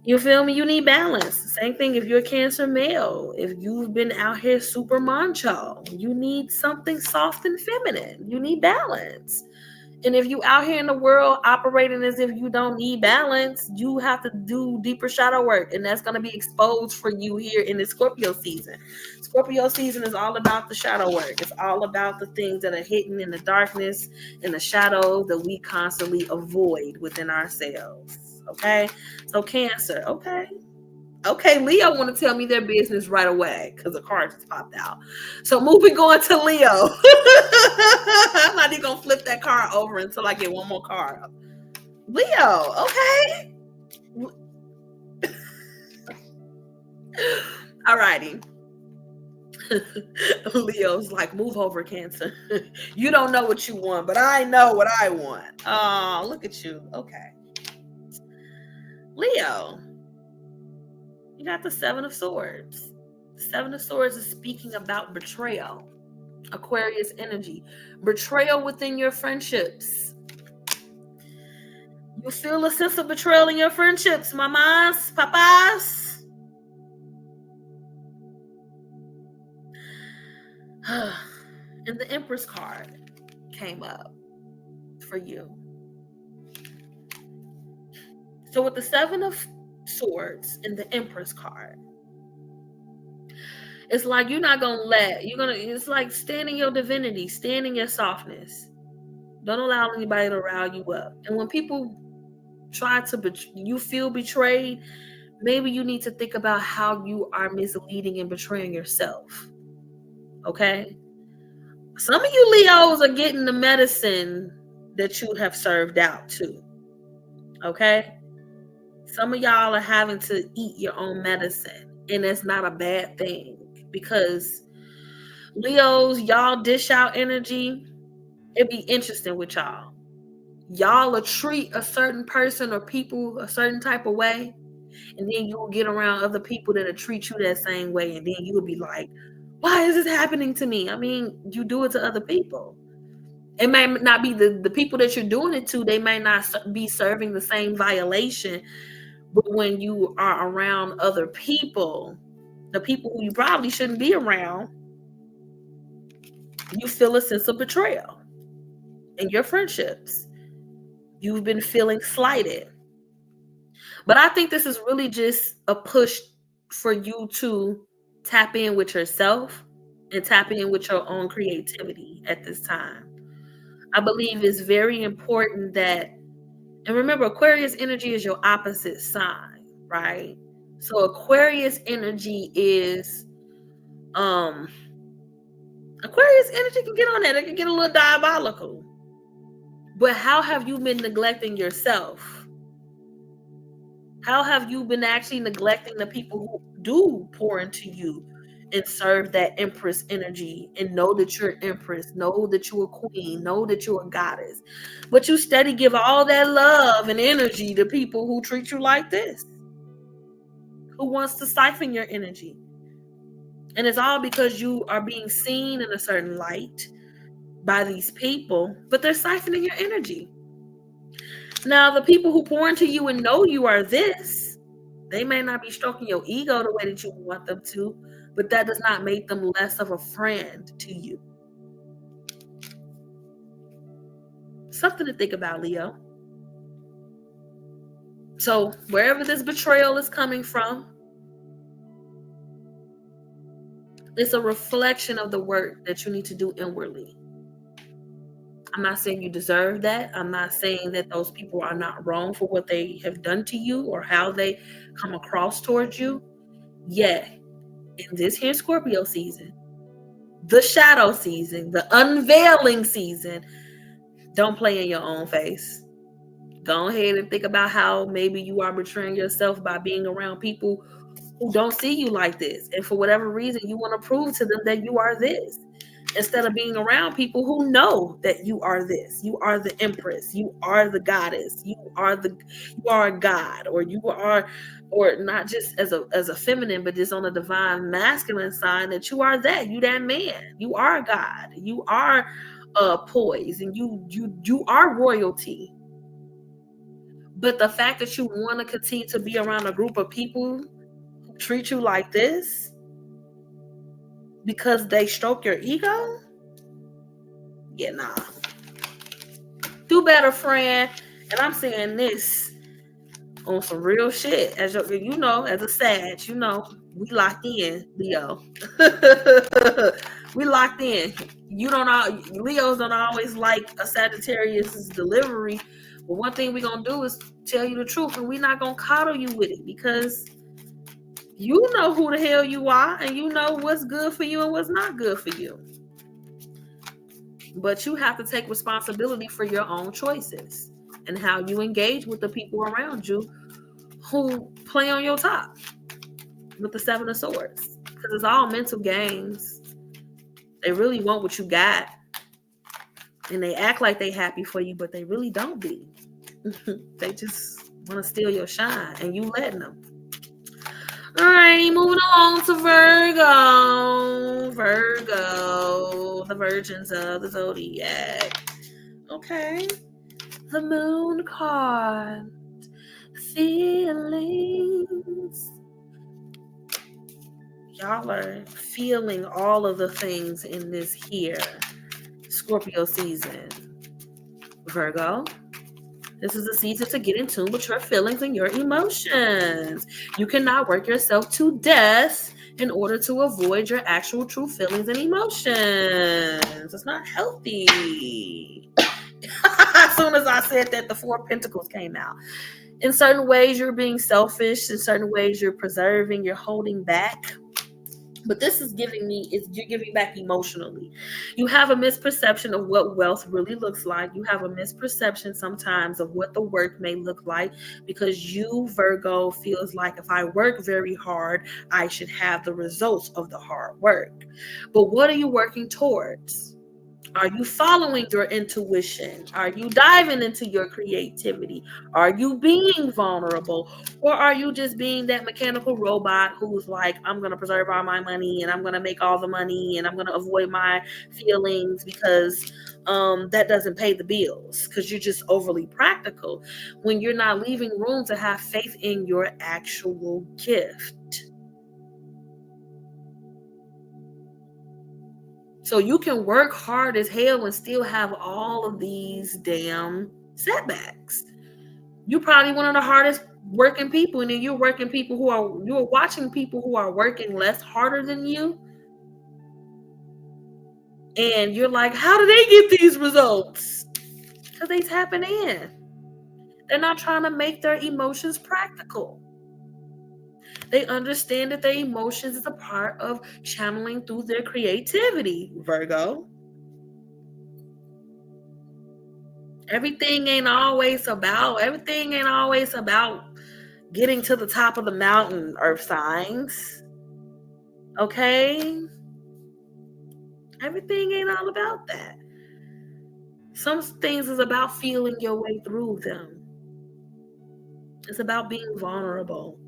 You feel me? You need balance. Same thing if you're a Cancer male. If you've been out here super macho, you need something soft and feminine. You need balance. And if you out here in the world operating as if you don't need balance, you have to do deeper shadow work. And that's going to be exposed for you here in the Scorpio season. Scorpio season is all about the shadow work. It's all about the things that are hidden in the darkness and the shadows that we constantly avoid within ourselves. Okay? So Cancer, okay. Okay, Leo want to tell me their business right away because the card just popped out. So moving on to Leo. I'm not even going to flip that card over until I get one more card. Leo, okay. All righty. Leo's like, move over, Cancer. You don't know what you want, but I know what I want. Oh, look at you. Okay. Leo. You got the Seven of Swords. The Seven of Swords is speaking about betrayal, Aquarius energy, betrayal within your friendships. You feel a sense of betrayal in your friendships, mamas, papas. And the Empress card came up for you. So with the Seven of Swords and the Empress card, it's like you're not gonna it's like stand in your divinity, stand in your softness. Don't allow anybody to rile you up. And when people try to you feel betrayed, maybe you need to think about how you are misleading and betraying yourself. Okay? Some of you Leos are getting the medicine that you have served out too. Okay? Some of y'all are having to eat your own medicine, and it's not a bad thing because Leos, y'all dish out energy. It'd be interesting with y'all. Y'all will treat a certain person or people a certain type of way, and then you'll get around other people that'll treat you that same way, and then you'll be like, why is this happening to me? I mean, you do it to other people. It may not be the people that you're doing it to, they may not be serving the same violation. But when you are around other people, the people who you probably shouldn't be around, you feel a sense of betrayal in your friendships. You've been feeling slighted. But I think this is really just a push for you to tap in with yourself and tap in with your own creativity at this time. I believe it's very important that, and remember, Aquarius energy is your opposite sign, right? So Aquarius energy is, Aquarius energy can get on that. It can get a little diabolical. But how have you been neglecting yourself? How have you been actually neglecting the people who do pour into you and serve that Empress energy and know that you're Empress, know that you're a queen, know that you're a goddess? But you steady give all that love and energy to people who treat you like this, who wants to siphon your energy. And it's all because you are being seen in a certain light by these people, but they're siphoning your energy. Now, the people who pour into you and know you are this, they may not be stroking your ego the way that you want them to, but that does not make them less of a friend to you. Something to think about, Leo. So wherever this betrayal is coming from, it's a reflection of the work that you need to do inwardly. I'm not saying you deserve that. I'm not saying that those people are not wrong for what they have done to you or how they come across towards you. Yet, in this here Scorpio season, the shadow season, the unveiling season, don't play in your own face. Go ahead and think about how maybe you are betraying yourself by being around people who don't see you like this. And for whatever reason, you want to prove to them that you are this. instead of being around people who know that you are this, you are the empress, you are the goddess, you are a god, or you are, or not just as a feminine, but just on a divine masculine side, that you are that man, you are a god, you are poise, and you are royalty. But the fact that you want to continue to be around a group of people who treat you like this because they stroke your ego, yeah, nah. Do better, friend. And I'm saying this on some real shit. As you know, as a Sag, we locked in, Leo. We locked in. Leos don't always like a Sagittarius's delivery. But one thing we're gonna do is tell you the truth, and we're not gonna coddle you with it, because you know who the hell you are, and you know what's good for you and what's not good for you. But you have to take responsibility for your own choices and how you engage with the people around you who play on your top with the Seven of Swords. Because it's all mental games. They really want what you got. And they act like they happy for you, but they really don't be. They just want to steal your shine, and you letting them. Alrighty, moving along to Virgo. Virgo, the virgins of the zodiac. Okay. The moon card. Feelings. Y'all are feeling all of the things in this here Scorpio season. Virgo. This is a season to get in tune with your feelings and your emotions. You cannot work yourself to death in order to avoid your actual true feelings and emotions. It's not healthy. As soon as I said that, the Four of Pentacles came out. In certain ways, you're being selfish. In certain ways, you're preserving, you're holding back. But this is you're giving back emotionally. You have a misperception of what wealth really looks like. You have a misperception sometimes of what the work may look like, because you, Virgo, feels like if I work very hard, I should have the results of the hard work. But what are you working towards? Are you following your intuition? Are you diving into your creativity? Are you being vulnerable? Or are you just being that mechanical robot who's like, I'm going to preserve all my money, and I'm going to make all the money, and I'm going to avoid my feelings because that doesn't pay the bills, because you're just overly practical when you're not leaving room to have faith in your actual gift. So you can work hard as hell and still have all of these damn setbacks. You're probably one of the hardest working people, and then you're watching people who are working less harder than you. And you're like, how do they get these results? Because they tapping in. They're not trying to make their emotions practical. They understand that their emotions is a part of channeling through their creativity, Virgo. Everything ain't always about getting to the top of the mountain, earth signs. Okay? Everything ain't all about that. Some things is about feeling your way through them. It's about being vulnerable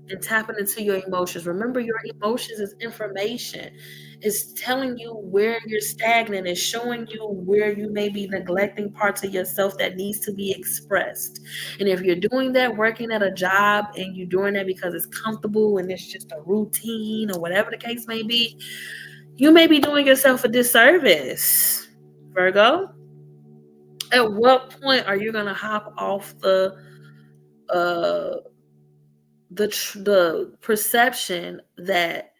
and tapping into your emotions. Remember, your emotions is information. It's telling you where you're stagnant. It's showing you where you may be neglecting parts of yourself that needs to be expressed. And if you're doing that, working at a job, and you're doing that because it's comfortable and it's just a routine or whatever the case may be, you may be doing yourself a disservice, Virgo. At what point are you going to hop off the perception that,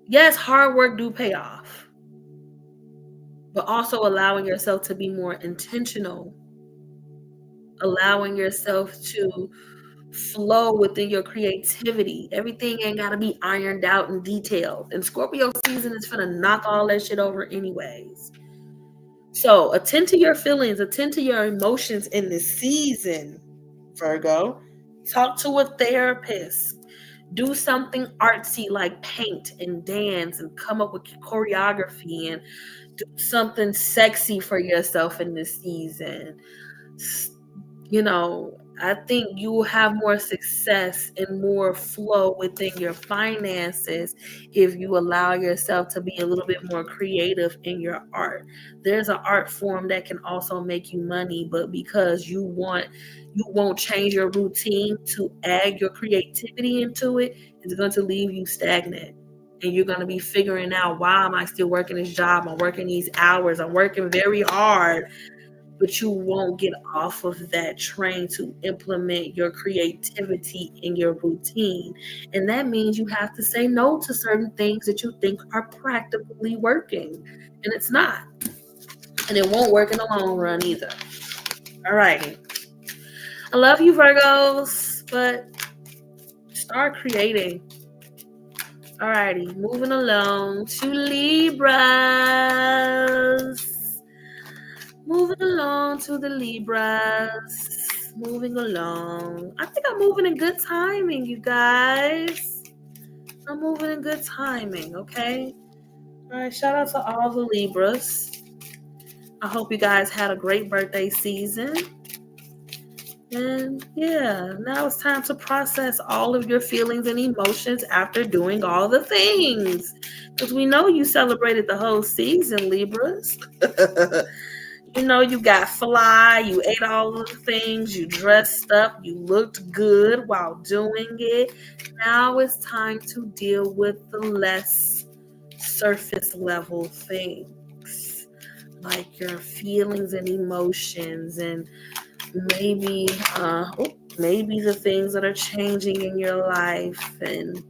yes, hard work do pay off, but also allowing yourself to be more intentional, allowing yourself to flow within your creativity. Everything ain't got to be ironed out and detailed. And Scorpio season is gonna knock all that shit over anyways. So attend to your feelings, attend to your emotions in this season, Virgo. Talk to a therapist. Do something artsy like paint and dance and come up with choreography and do something sexy for yourself in this season. I think you will have more success and more flow within your finances if you allow yourself to be a little bit more creative in your art. There's an art form that can also make you money, but because you won't change your routine to add your creativity into it, it's going to leave you stagnant. And you're going to be figuring out, why am I still working this job? I'm working these hours. I'm working very hard. But you won't get off of that train to implement your creativity in your routine. And that means you have to say no to certain things that you think are practically working. And it's not. And it won't work in the long run either. All righty. I love you, Virgos, but start creating. All righty. Moving along to Libras. Moving along to the Libras. Moving along. I think I'm moving in good timing, you guys. I'm moving in good timing, okay? All right, shout out to all the Libras. I hope you guys had a great birthday season. And yeah, now it's time to process all of your feelings and emotions after doing all the things. Because we know you celebrated the whole season, Libras. You got fly, you ate all of the things, you dressed up, you looked good while doing it. Now it's time to deal with the less surface level things, like your feelings and emotions, and maybe the things that are changing in your life, and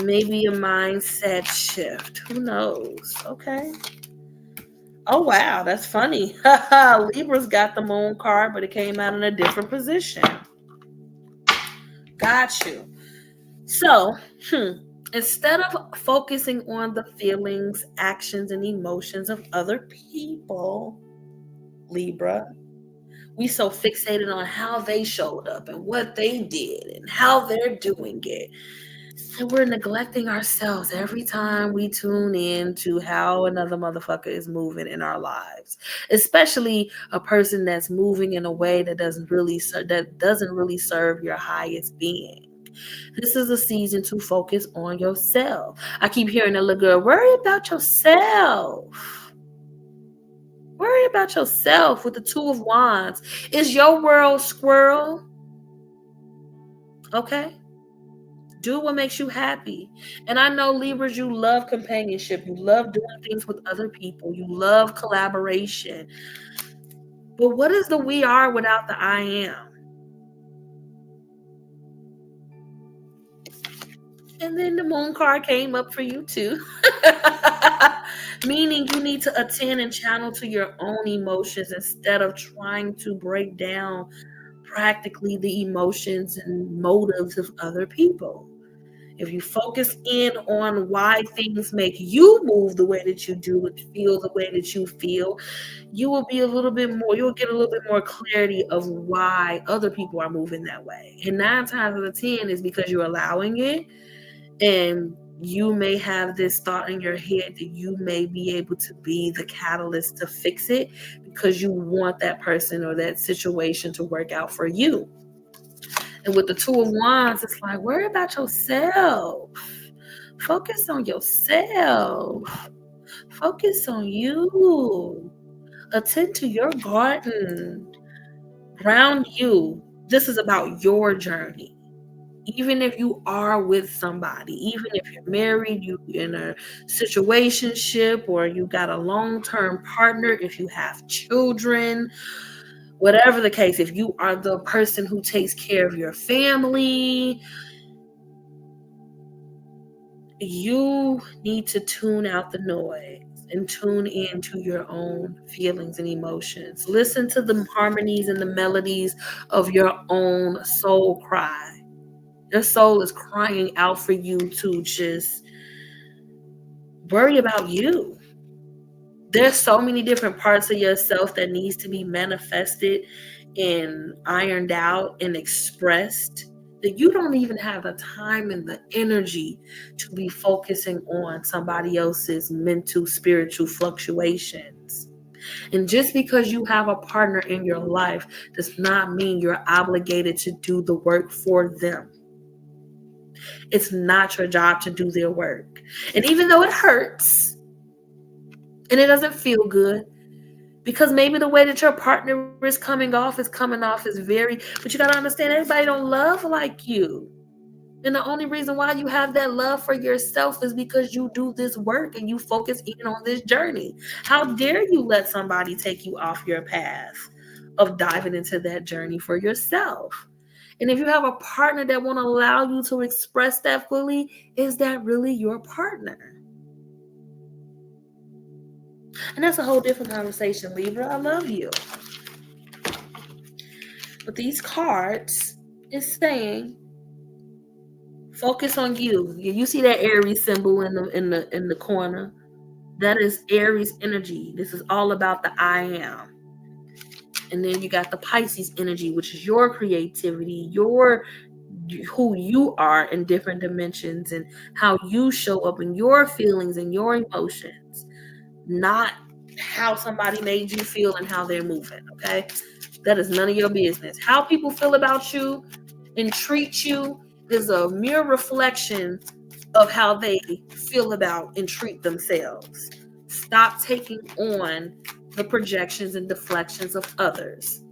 maybe a mindset shift. Who knows? Okay. Oh, wow, that's funny. Libra's got the moon card, but it came out in a different position. Got you. So, instead of focusing on the feelings, actions, and emotions of other people, Libra, we so fixated on how they showed up and what they did and how they're doing it. And we're neglecting ourselves every time we tune in to how another motherfucker is moving in our lives, especially a person that's moving in a way that doesn't really serve your highest being. This is a season to focus on yourself. I keep hearing that little girl, worry about yourself. Worry about yourself with the Two of Wands. Is your world squirrel? Okay. Do what makes you happy. And I know, Libras, you love companionship. You love doing things with other people. You love collaboration. But what is the we are without the I am? And then the moon card came up for you too. Meaning you need to attend and channel to your own emotions instead of trying to break down practically the emotions and motives of other people. If you focus in on why things make you move the way that you do and feel the way that you feel, you'll get a little bit more clarity of why other people are moving that way. And 9 times out of 10 is because you're allowing it, and you may have this thought in your head that you may be able to be the catalyst to fix it because you want that person or that situation to work out for you. And with the Two of Wands, it's like, worry about yourself. Focus on yourself. Focus on you. Attend to your garden. Ground you. This is about your journey. Even if you are with somebody, even if you're married, you in a situationship, or you got a long-term partner, if you have children, whatever the case, if you are the person who takes care of your family, you need to tune out the noise and tune into your own feelings and emotions. Listen to the harmonies and the melodies of your own soul cry. Your soul is crying out for you to just worry about you. There's so many different parts of yourself that needs to be manifested and ironed out and expressed that you don't even have the time and the energy to be focusing on somebody else's mental, spiritual fluctuations. And just because you have a partner in your life does not mean you're obligated to do the work for them. It's not your job to do their work. And even though it hurts and it doesn't feel good, because maybe the way that your partner is coming off is very, but you got to understand everybody don't love like you. And the only reason why you have that love for yourself is because you do this work and you focus in on this journey. How dare you let somebody take you off your path of diving into that journey for yourself? And if you have a partner that won't allow you to express that fully, is that really your partner? And that's a whole different conversation, Libra. I love you. But these cards is saying, focus on you. You see that Aries symbol in the corner? That is Aries energy. This is all about the I am. And then you got the Pisces energy, which is your creativity, who you are in different dimensions and how you show up in your feelings and your emotions, not how somebody made you feel and how they're moving, okay? That is none of your business. How people feel about you and treat you is a mere reflection of how they feel about and treat themselves. Stop taking on the projections and deflections of others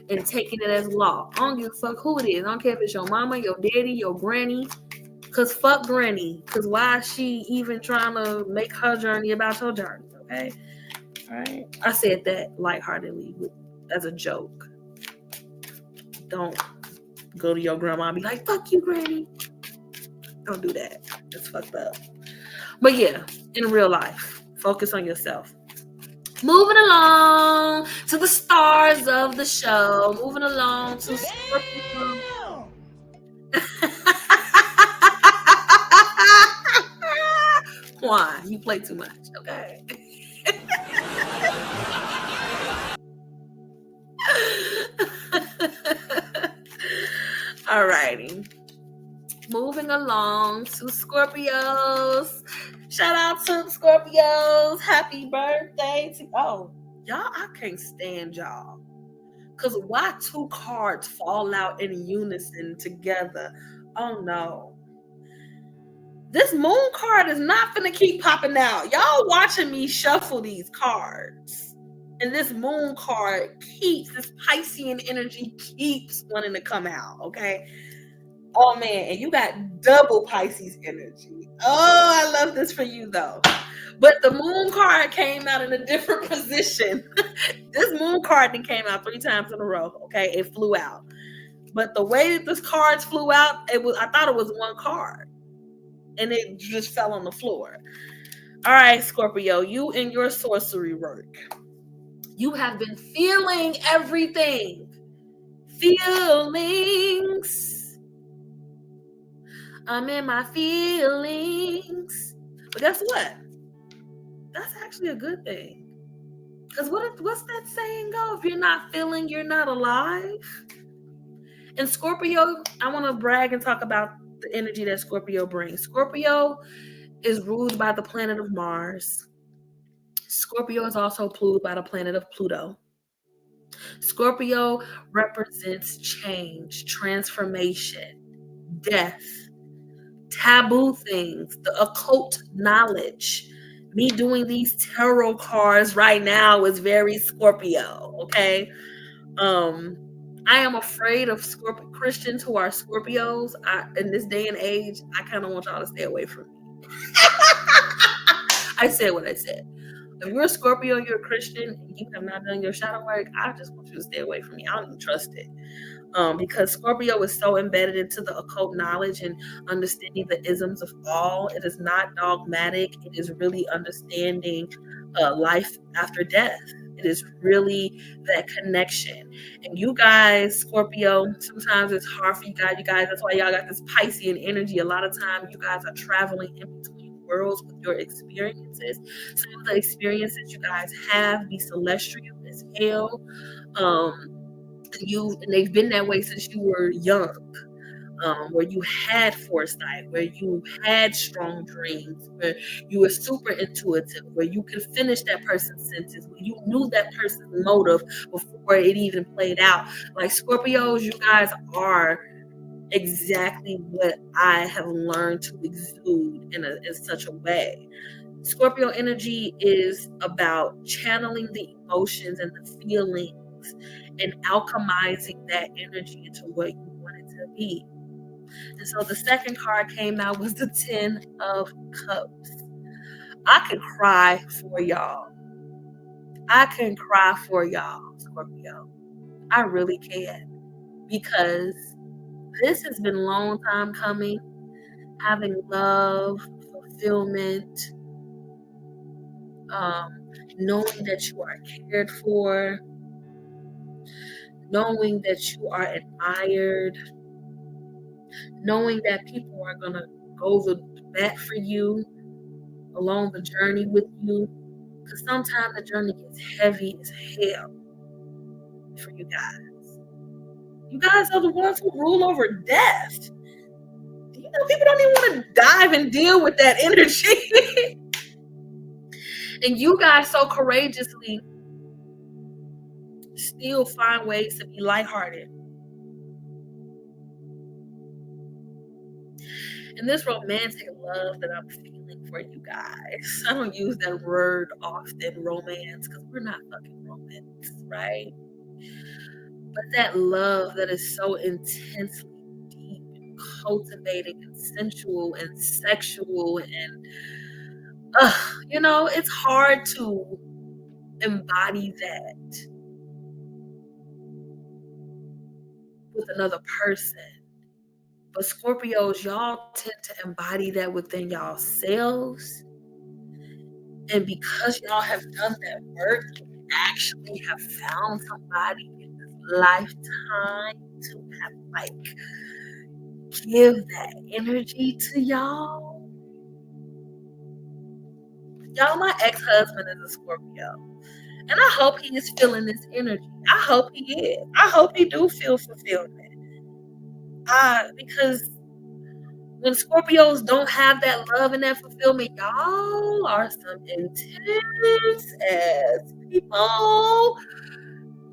and taking it as law. I don't give a fuck who it is. I don't care if it's your mama, your daddy, your granny. Because fuck granny. Because why is she even trying to make her journey about your journey, okay? All right. I said that lightheartedly as a joke. Don't go to your grandma and be like, fuck you, granny. Don't do that. It's fucked up. But yeah, in real life, focus on yourself. Moving along to the stars of the show. Moving along to Scorpio. Why? You play too much, okay? Alrighty. Moving along to Scorpios. Shout out to Scorpios. Happy birthday to y'all, I can't stand y'all. Because why two cards fall out in unison together? Oh no. This moon card is not gonna keep popping out. Y'all watching me shuffle these cards. And this moon card this Piscean energy keeps wanting to come out, okay? Oh man, and you got double Pisces energy. Oh, I love this for you though. But the moon card came out in a different position. This moon card then came out 3 times in a row. Okay, it flew out. But the way that this cards flew out, I thought it was one card. And it just fell on the floor. All right, Scorpio, you and your sorcery work. You have been feeling everything. Feelings. I'm in my feelings. But guess what? That's actually a good thing. Because what's that saying go? If you're not feeling, you're not alive. And Scorpio, I want to brag and talk about the energy that Scorpio brings. Scorpio is ruled by the planet of Mars. Scorpio is also ruled by the planet of Pluto. Scorpio represents change, transformation, death, taboo things, the occult knowledge. Me doing these tarot cards right now is very Scorpio, okay? I am afraid of Christians who are Scorpios. In this day and age, I kind of want y'all to stay away from me. I said what I said. If you're a Scorpio, you're a Christian, and you have not done your shadow work, I just want you to stay away from me. I don't even trust it. Because Scorpio is so embedded into the occult knowledge and understanding the isms of all. It is not dogmatic. It is really understanding life after death. It is really that connection. And you guys, Scorpio, sometimes it's hard for you guys. That's why y'all got this Piscean energy. A lot of times you guys are traveling in between worlds with your experiences. Some of the experiences you guys have be celestial as hell. And they've been that way since you were young. where you had foresight, where you had strong dreams, where you were super intuitive, where you could finish that person's sentence, where you knew that person's motive before it even played out. Like Scorpios, you guys are exactly what I have learned to exude in such a way. Scorpio energy is about channeling the emotions and the feelings and alchemizing that energy into what you want it to be. And so the second card came out was the 10 of Cups. I can cry for y'all. I can cry for y'all, Scorpio. I really can. Because this has been a long time coming. Having love, fulfillment, knowing that you are cared for, knowing that you are admired, knowing that people are going to go the bat for you along the journey with you. Because sometimes the journey gets heavy as hell for you guys. You guys are the ones who rule over death. You know, people don't even want to dive and deal with that energy. And you guys so courageously still find ways to be lighthearted. And this romantic love that I'm feeling for you guys, I don't use that word often, romance, because we're not fucking romance, right? But that love that is so intensely deep and cultivating and sensual and sexual and, you know, it's hard to embody that with another person. But Scorpios, y'all tend to embody that within y'all selves. And because y'all have done that work, you actually have found somebody in this lifetime to have, like, give that energy to y'all. Y'all, my ex-husband is a Scorpio. And I hope he is feeling this energy. I hope he is. I hope he do feel fulfillment. Because when Scorpios don't have that love and that fulfillment, y'all are some intense ass people.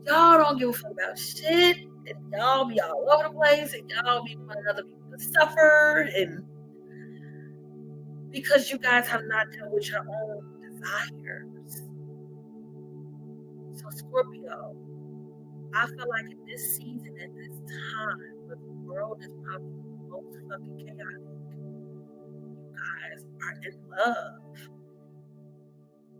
Y'all don't give a fuck about shit. And y'all be all over the place. And y'all be wanting other people to suffer. And because you guys have not dealt with your own desires. So Scorpio, I feel like in this season, at this time, where the world is probably the most fucking chaotic, you guys are in love.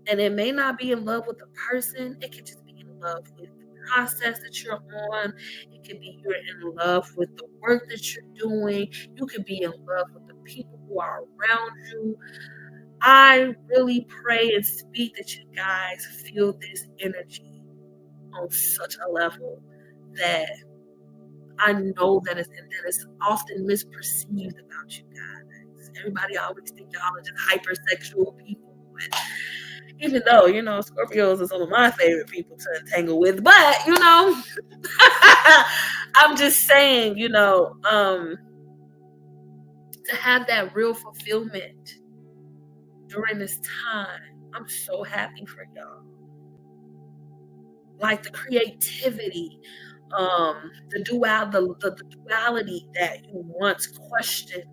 And it may not be in love with the person, it could just be in love with the process that you're on. It could be you're in love with the work that you're doing. You could be in love with the people who are around you. I really pray and speak that you guys feel this energy on such a level that I know that it's often misperceived about you guys. Everybody always think y'all are just hypersexual people. Even though, you know, Scorpios are some of my favorite people to entangle with. But, you know, I'm just saying, you know, to have that real fulfillment during this time, I'm so happy for y'all. Like the creativity, the duality that you once questioned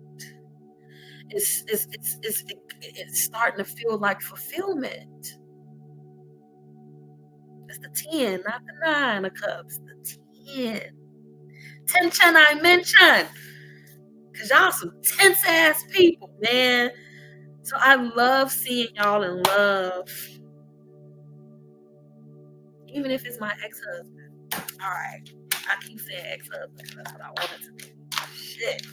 it's starting to feel like fulfillment. It's the 10, not the 9 of Cups. The 10. Tension I mentioned. Because y'all some tense ass people, man. So I love seeing y'all in love. Even if it's my ex-husband. Alright. I keep saying ex-husband because that's what I wanted to be. Shit.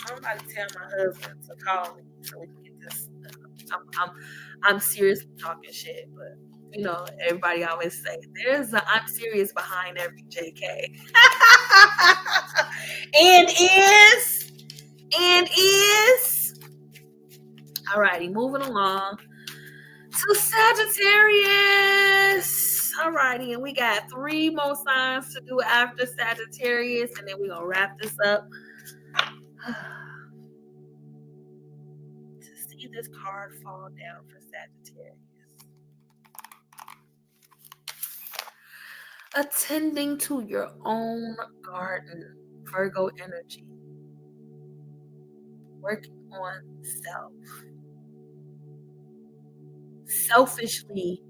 Somebody tell my husband to call me so we can get this. I'm seriously talking shit, but you know, everybody always say there's a I'm serious behind every JK. and is. Alrighty, moving along to Sagittarius. Alrighty, and we got 3 more signs to do after Sagittarius, and then we're gonna wrap this up. To see this card fall down for Sagittarius. Attending to your own garden, Virgo energy. Working on self. Selfishly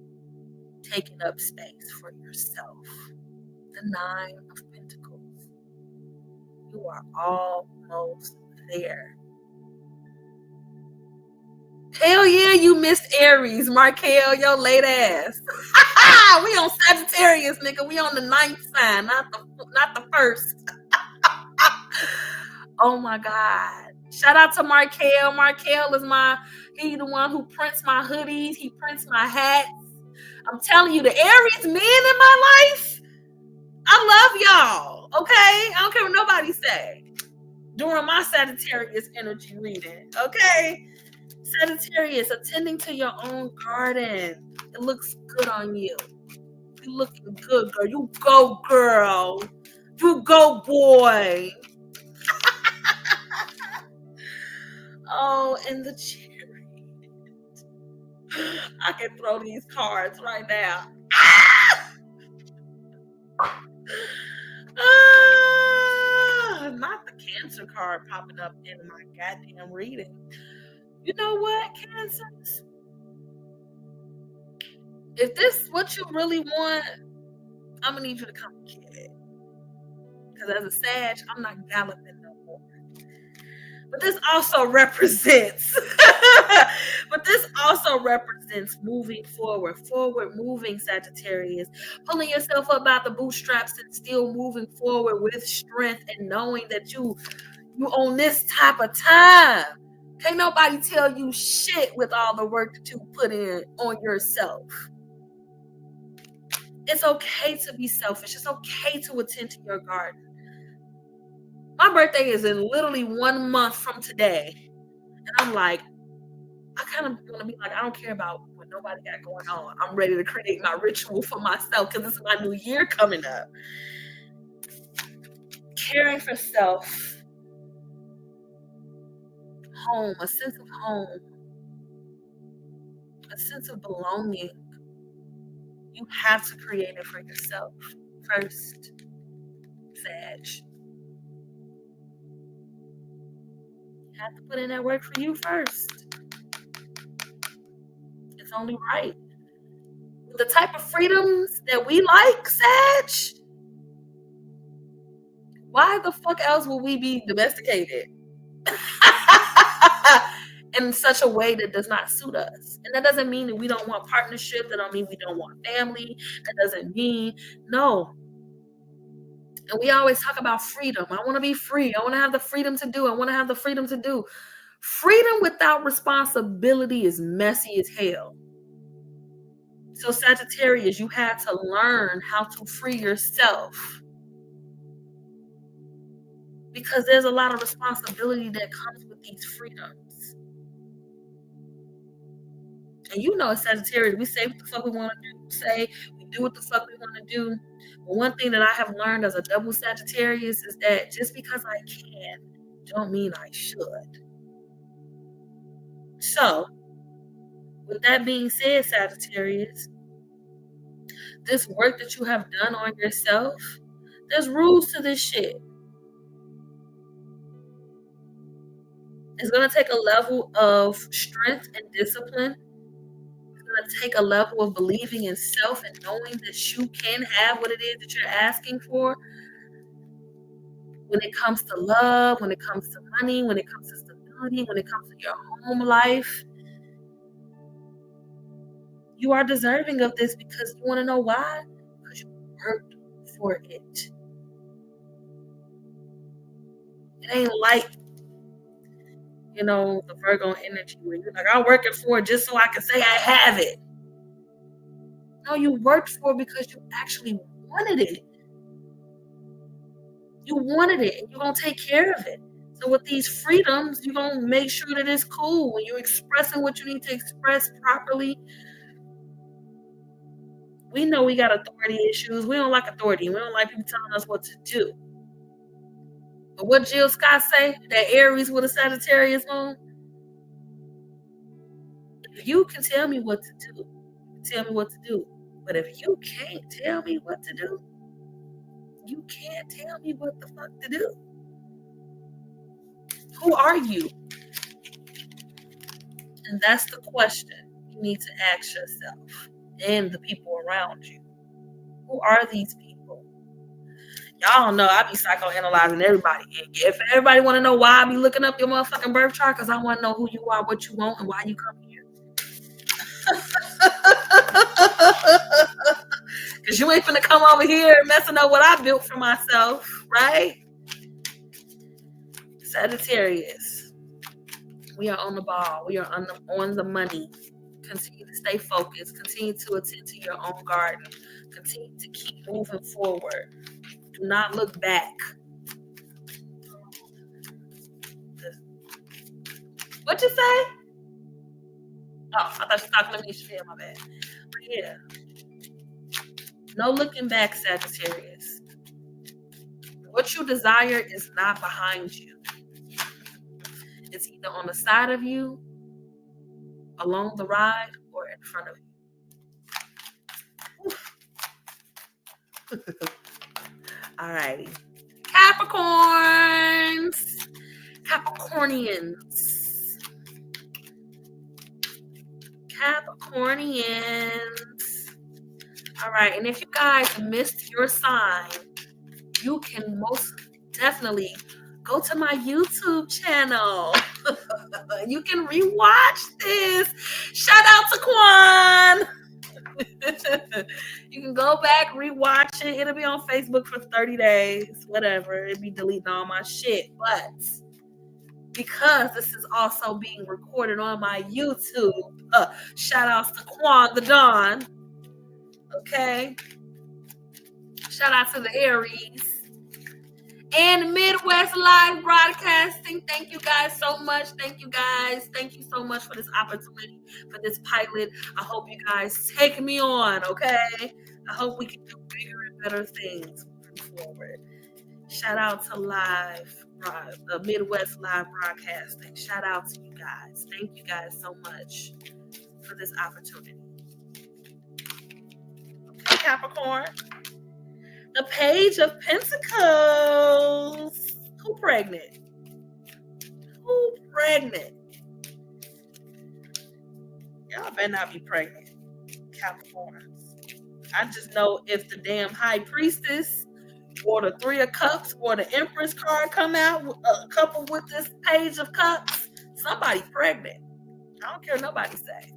taking up space for yourself. The 9 of Pentacles. You are almost there. Hell yeah, you missed Aries, Markel, your late ass. We on Sagittarius, nigga. We on the 9th sign, not the first. Oh my God. Shout out to Markel. Markel is he the one who prints my hoodies. He prints my hats. I'm telling you, the Aries men in my life, I love y'all. Okay? I don't care what nobody say. During my Sagittarius energy reading. Okay? Sagittarius, attending to your own garden. It looks good on you. You looking good, girl. You go, girl. You go, boy. Oh, and the Chariot. I can throw these cards right now. Not the Cancer card popping up in my goddamn reading. You know what, Cancers? If this is what you really want, I'm gonna need you to come get it. Because as a Sag, I'm not galloping no more. But this also represents moving forward moving, Sagittarius, pulling yourself up by the bootstraps and still moving forward with strength and knowing that you on this type of time. Can't nobody tell you shit with all the work that you put in on yourself. It's okay to be selfish. It's okay to attend to your garden. My birthday is in literally 1 month from today. And I'm like, I kind of want to be like, I don't care about what nobody got going on. I'm ready to create my ritual for myself because this is my new year coming up. Caring for self. Home, a sense of home. A sense of belonging. You have to create it for yourself first, Sag. You have to put in that work for you first. It's only right. With the type of freedoms that we like, Sag, why the fuck else will we be domesticated? In such a way that does not suit us. And that doesn't mean that we don't want partnership. That don't mean we don't want family. That doesn't mean, no. And we always talk about freedom. I want to be free. I want to have the freedom to do. I want to have the freedom to do. Freedom without responsibility is messy as hell. So Sagittarius, you have to learn how to free yourself. Because there's a lot of responsibility that comes with these freedoms. And you know, as Sagittarius, we say what the fuck we want to do. We do what the fuck we want to do. But one thing that I have learned as a double Sagittarius is that just because I can, don't mean I should. So, with that being said, Sagittarius, this work that you have done on yourself, there's rules to this shit. It's going to take a level of strength and discipline. It's going to take a level of believing in self and knowing that you can have what it is that you're asking for. When it comes to love, when it comes to money, when it comes to stability, when it comes to your home life, you are deserving of this because you want to know why? Because you worked for it. It ain't like, you know, the Virgo energy where you're like, I'm working for it just so I can say I have it. No, you worked for it because you actually wanted it. You wanted it and you're going to take care of it. So with these freedoms, you're going to make sure that it's cool. When you're expressing what you need to express properly. We know we got authority issues. We don't like authority. We don't like people telling us what to do. But what Jill Scott say? That Aries with a Sagittarius moon? If you can tell me what to do, tell me what to do. But if you can't tell me what to do, you can't tell me what the fuck to do. Who are you? And that's the question you need to ask yourself and the people around you. Who are these people? Y'all don't know. I be psychoanalyzing everybody. If everybody want to know why I be looking up your motherfucking birth chart, because I want to know who you are, what you want, and why you come here. Because you ain't finna come over here messing up what I built for myself, right? Sagittarius. We are on the ball. We are on the money. Continue to stay focused. Continue to attend to your own garden. Continue to keep moving forward. Do not look back. What'd you say? Oh, I thought you were talking to me. Shit, my bad. But yeah. No looking back, Sagittarius. What you desire is not behind you. It's either on the side of you, along the ride, or in front of you. Alrighty. Capricorns. Capricornians. All right. And if you guys missed your sign, you can most definitely go to my YouTube channel. You can rewatch this. Shout out to Quan. You can go back, rewatch it. It'll be on Facebook for 30 days. Whatever. It'll be deleting all my shit. But because this is also being recorded on my YouTube, shout outs to Quan the Don. Okay. Shout out to the Aries. And Midwest Live Broadcasting. Thank you guys so much. Thank you guys. Thank you so much for this opportunity, for this pilot. I hope you guys take me on, okay? I hope we can do bigger and better things moving forward. Shout out to the Midwest Live Broadcasting. Shout out to you guys. Thank you guys so much for this opportunity. Okay, Capricorn. The Page of Pentacles. Who pregnant? Who pregnant? Y'all better not be pregnant, Capricorns. I just know if the damn High Priestess or the Three of Cups or the Empress card come out, coupled with this Page of Cups, somebody pregnant. I don't care what nobody say.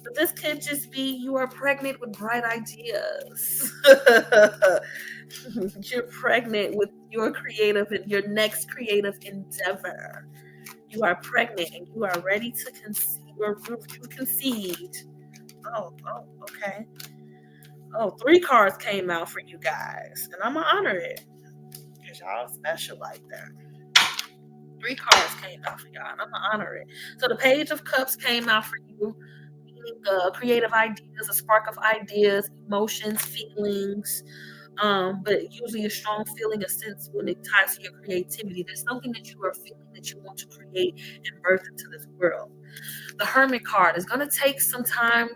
But this could just be you are pregnant with bright ideas. You're pregnant with your next creative endeavor. You are pregnant and you are ready to conceive. You conceived. Oh, okay. Oh, 3 cards came out for you guys. And I'm going to honor it. Because y'all special like that. 3 cards came out for y'all. And I'm going to honor it. So the Page of Cups came out for you. Creative ideas, a spark of ideas, emotions, feelings, but usually a strong feeling, a sense when it ties to your creativity. There's something that you are feeling that you want to create and birth into this world. The Hermit card is going to take some time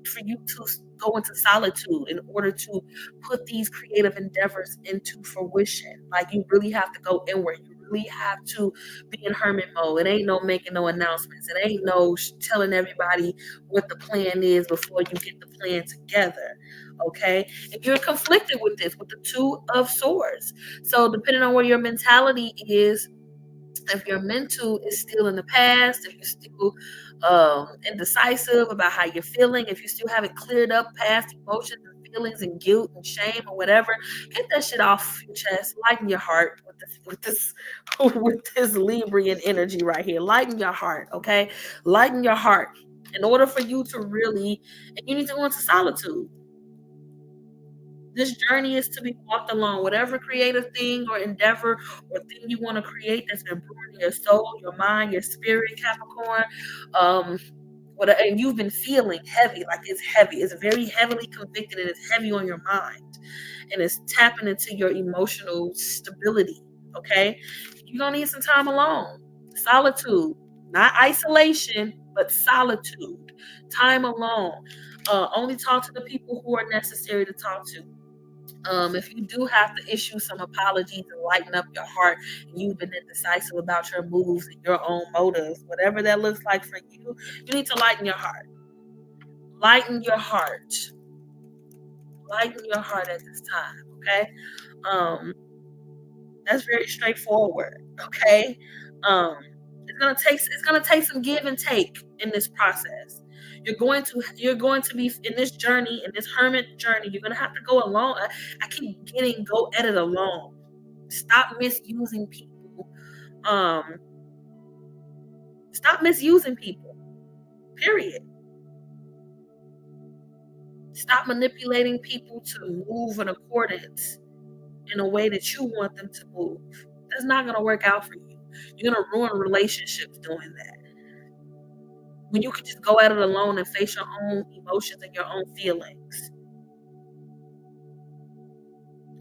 for you to go into solitude in order to put these creative endeavors into fruition. Like you really have to go inward. You really have to be in hermit mode. It ain't no making no announcements. It ain't no telling everybody what the plan is before you get the plan together. Okay? If you're conflicted with this, with the 2 of Swords. So depending on where your mentality is, if your mental is still in the past, if you're still indecisive about how you're feeling, if you still haven't cleared up past emotions and feelings and guilt and shame or whatever, get that shit off your chest. Lighten your heart with this Librian energy right here. Lighten your heart, okay? Lighten your heart. In order for you to really, and you need to go into solitude. This journey is to be walked along. Whatever creative thing or endeavor or thing you want to create that's been brewing your soul, your mind, your spirit, Capricorn, and you've been feeling heavy, like it's heavy. It's very heavily convicted and it's heavy on your mind. And it's tapping into your emotional stability. Okay? You're gonna need some time alone. Solitude. Not isolation, but solitude. Time alone. Only talk to the people who are necessary to talk to. If you do have to issue some apologies and lighten up your heart, and you've been indecisive about your moves and your own motives, whatever that looks like for you, you need to lighten your heart. Lighten your heart. Lighten your heart at this time, okay? That's very straightforward, okay? It's gonna take some give and take in this process. You're going to be in this journey, in this hermit journey. You're gonna have to go alone. I keep getting go at it alone. Stop misusing people. Stop misusing people. Period. Stop manipulating people to move in accordance in a way that you want them to move. That's not gonna work out for you. You're gonna ruin relationships doing that. When you can just go at it alone and face your own emotions and your own feelings.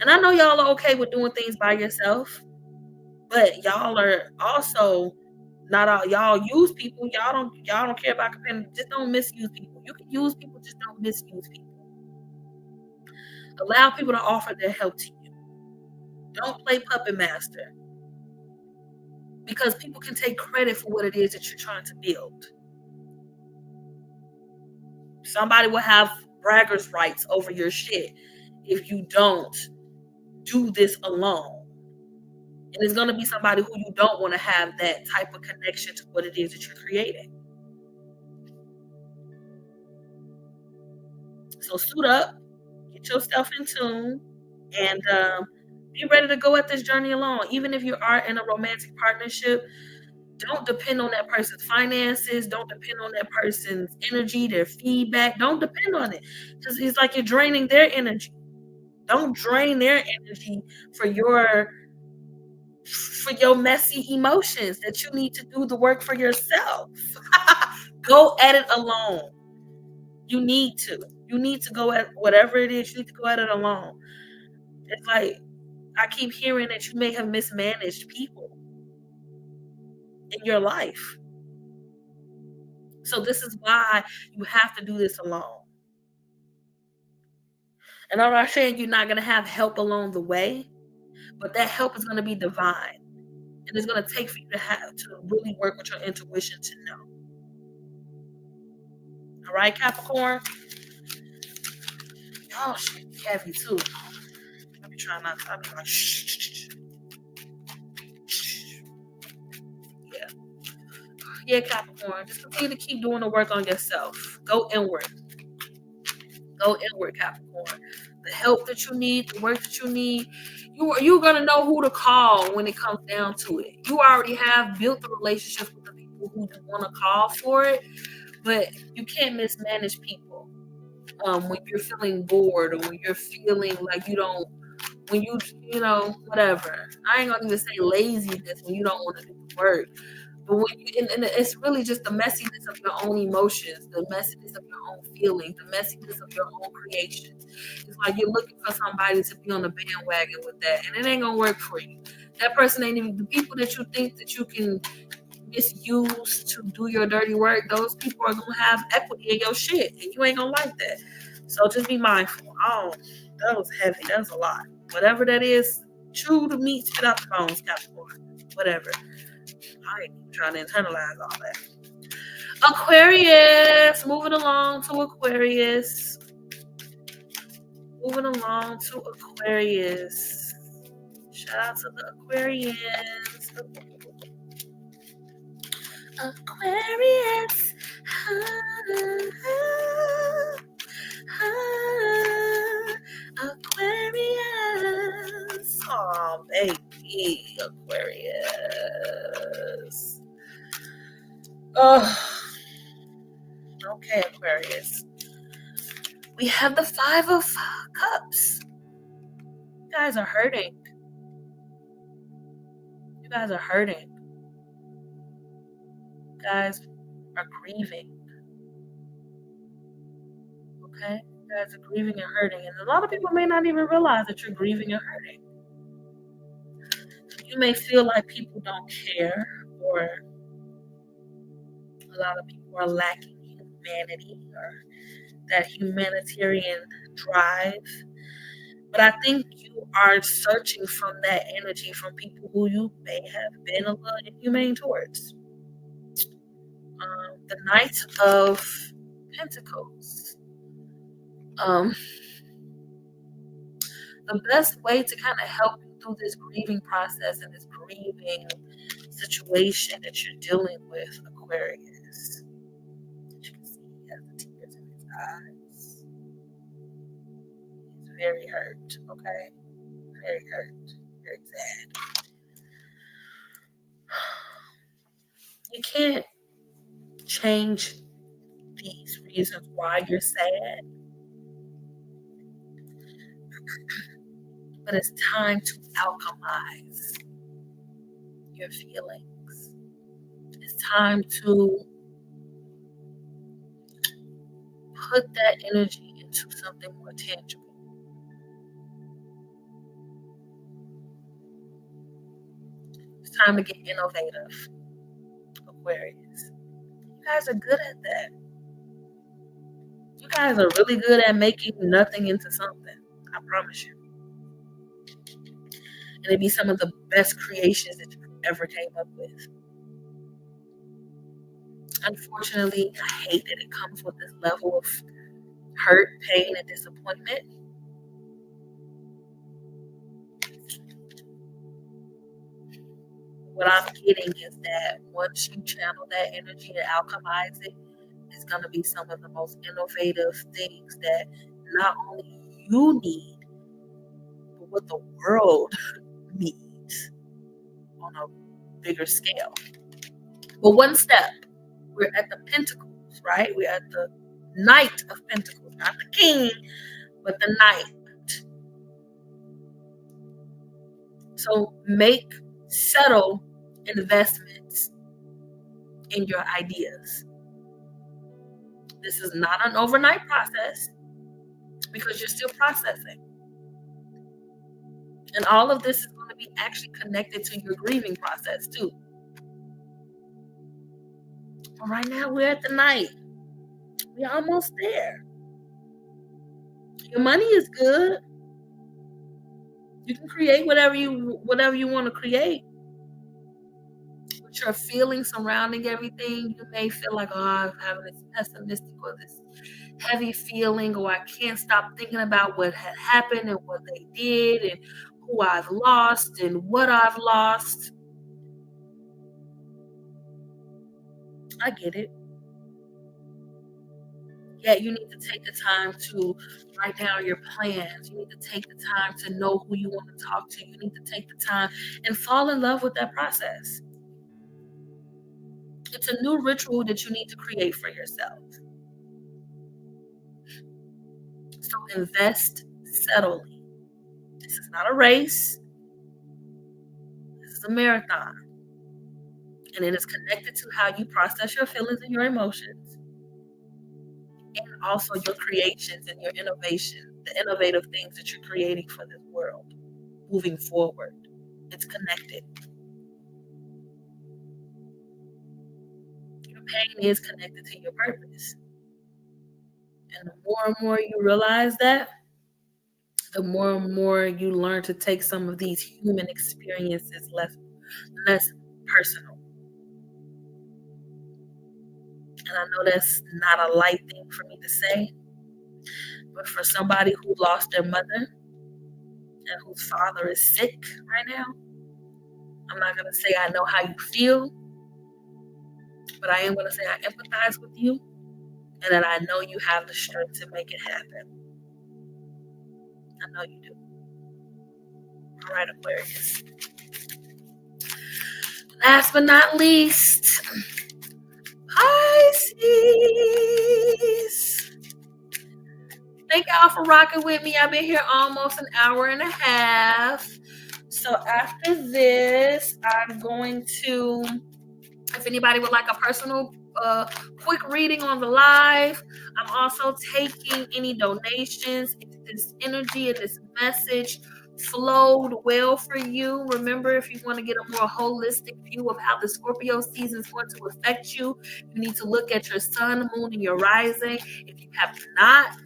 And I know y'all are okay with doing things by yourself, but y'all are also not all. Y'all use people. Y'all don't care about comparing. Just don't misuse people. You can use people, just don't misuse people. Allow people to offer their help to you. Don't play puppet master, because people can take credit for what it is that you're trying to build. Somebody will have bragger's rights over your shit if you don't do this alone. And it's going to be somebody who you don't want to have that type of connection to what it is that you're creating. So suit up, get yourself in tune, and be ready to go at this journey alone. Even if you are in a romantic partnership, don't depend on that person's finances. Don't depend on that person's energy, their feedback. Don't depend on it, because it's like you're draining their energy. Don't drain their energy for your messy emotions that you need to do the work for yourself. Go at it alone. You need to go at whatever it is. You need to go at it alone. It's like I keep hearing that you may have mismanaged people in your life. So this is why you have to do this alone. And I'm not saying you're not going to have help along the way, but that help is going to be divine. And it's going to take for you to really work with your intuition to know. All right, Capricorn? Oh, shit, heavy too. I be trying not to. I be like, shh. Yeah. Yeah, Capricorn. Just continue to keep doing the work on yourself. Go inward. Go inward, Capricorn. The help that you need, the work that you need, you're going to know who to call when it comes down to it. You already have built the relationships with the people who want to call for it, but you can't mismanage people when you're feeling bored, or when you're feeling like whatever. I ain't going to even say laziness when you don't want to do the work. But and it's really just the messiness of your own emotions, the messiness of your own feelings, the messiness of your own creations. It's like you're looking for somebody to be on the bandwagon with that, and it ain't gonna work for you. That person ain't even the people that you think that you can misuse to do your dirty work. Those people are gonna have equity in your shit, and you ain't gonna like that. So just be mindful. Oh, that was heavy. That was a lot. Whatever that is, chew the meat, spit out the bones, Capricorn. Whatever. I ain't trying to internalize all that. Aquarius, moving along to Aquarius. Shout out to the Aquarians. Aquarius. Aquarius. Oh, baby. Aquarius. Oh. Okay, Aquarius. We have the 5 of Cups. You guys are hurting. You guys are grieving. Okay? You guys are grieving and hurting. And a lot of people may not even realize that you're grieving and hurting. You may feel like people don't care, or a lot of people are lacking humanity or that humanitarian drive. But I think you are searching from that energy from people who you may have been a little inhumane towards. The Knight of Pentacles. The best way to kind of help you through this grieving process and this grieving situation that you're dealing with, Aquarius. As you can see, he has the tears in his eyes. He's very hurt, okay? Very hurt, very sad. You can't change these reasons why you're sad, but it's time to alchemize your feelings. It's time to put that energy into something more tangible. It's time to get innovative, Aquarius. You guys are good at that. You guys are really good at making nothing into something. I promise you. And it'd be some of the best creations that you ever came up with. Unfortunately, I hate that it comes with this level of hurt, pain, and disappointment. What I'm getting is that once you channel that energy and alchemize it, it's going to be some of the most innovative things that not only you need, but what the world needs on a bigger scale. But one step, we're at the Pentacles, right? We're at the Knight of Pentacles, not the King, but the Knight. So make subtle investments in your ideas. This is not an overnight process because you're still processing. And all of this is going to be actually connected to your grieving process too. But right now we're at the Knight. We're almost there. Your money is good. You can create whatever you want to create. But your feelings surrounding everything, you may feel like, oh, I'm having this pessimistic or this heavy feeling, or I can't stop thinking about what had happened and what they did and who I've lost and what I've lost. I get it. Yeah, you need to take the time to write down your plans. You need to take the time to know who you want to talk to. You need to take the time and fall in love with that process. It's a new ritual that you need to create for yourself. So invest subtly. This is not a race. This is a marathon. And it is connected to how you process your feelings and your emotions. And also your creations and your innovation, the innovative things that you're creating for this world moving forward. It's connected. Your pain is connected to your purpose. And the more and more you realize that, the more and more you learn to take some of these human experiences less personal. And I know that's not a light thing for me to say, but for somebody who lost their mother and whose father is sick right now, I'm not going to say I know how you feel, but I am going to say I empathize with you and that I know you have the strength to make it happen. I know you do. All right, Aquarius. Last but not least, Pisces. Thank y'all for rocking with me. I've been here almost an hour and a half. So after this, I'm going to, if anybody would like a personal quick reading on the live. I'm also taking any donations. If this energy and this message flowed well for you, remember, if you want to get a more holistic view of how the Scorpio season is going to affect you, you need to look at your sun, moon, and your rising. If you have not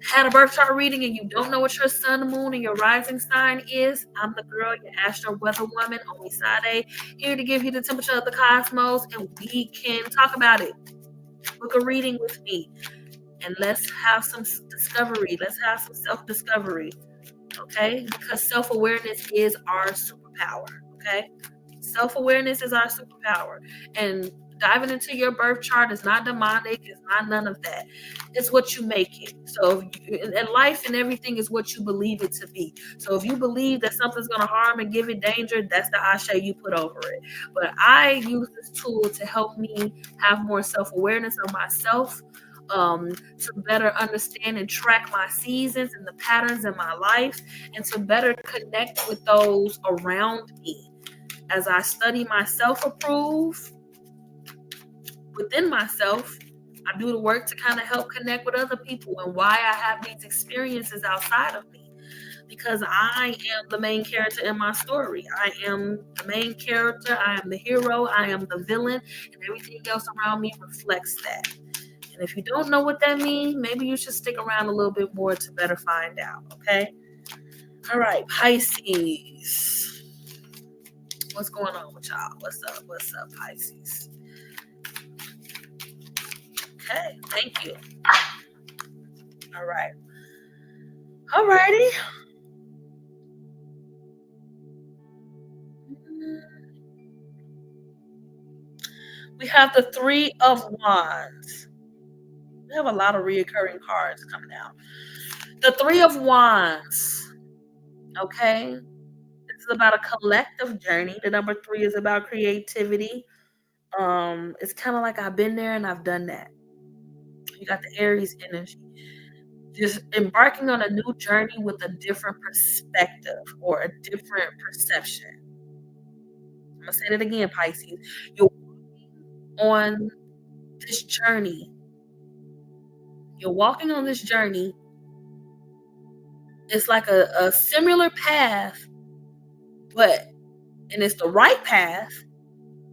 had a birth chart reading and you don't know what your sun, moon, and your rising sign is, I'm the girl, your Astro Weather Woman Omisade, here to give you the temperature of the cosmos, and we can talk about it. Book a reading with me, and let's have some discovery. Let's have some self-discovery, okay? Because self-awareness is our superpower, okay? Self-awareness is our superpower, and diving into your birth chart is not demonic. It's not none of that. It's what you make it. So, and life and everything is what you believe it to be. So, if you believe that something's going to harm and give it danger, that's the ashe you put over it. But I use this tool to help me have more self-awareness of myself, to better understand and track my seasons and the patterns in my life, and to better connect with those around me. As I study myself, approve within myself, I do the work to kind of help connect with other people and why I have these experiences outside of me. Because I am the main character in my story. I am the main character. I am the hero. I am the villain. And everything else around me reflects that. And if you don't know what that means, maybe you should stick around a little bit more to better find out. Okay? All right, Pisces. What's going on with y'all? What's up? What's up, Pisces? Okay, thank you. All right. All righty. We have the Three of Wands. We have a lot of reoccurring cards coming out. The Three of Wands. Okay. This is about a collective journey. The number 3 is about creativity. It's kind of like I've been there and I've done that. You got the Aries energy. Just embarking on a new journey with a different perspective or a different perception. I'm going to say it again, Pisces. You're on this journey. You're walking on this journey. It's like a similar path, and it's the right path,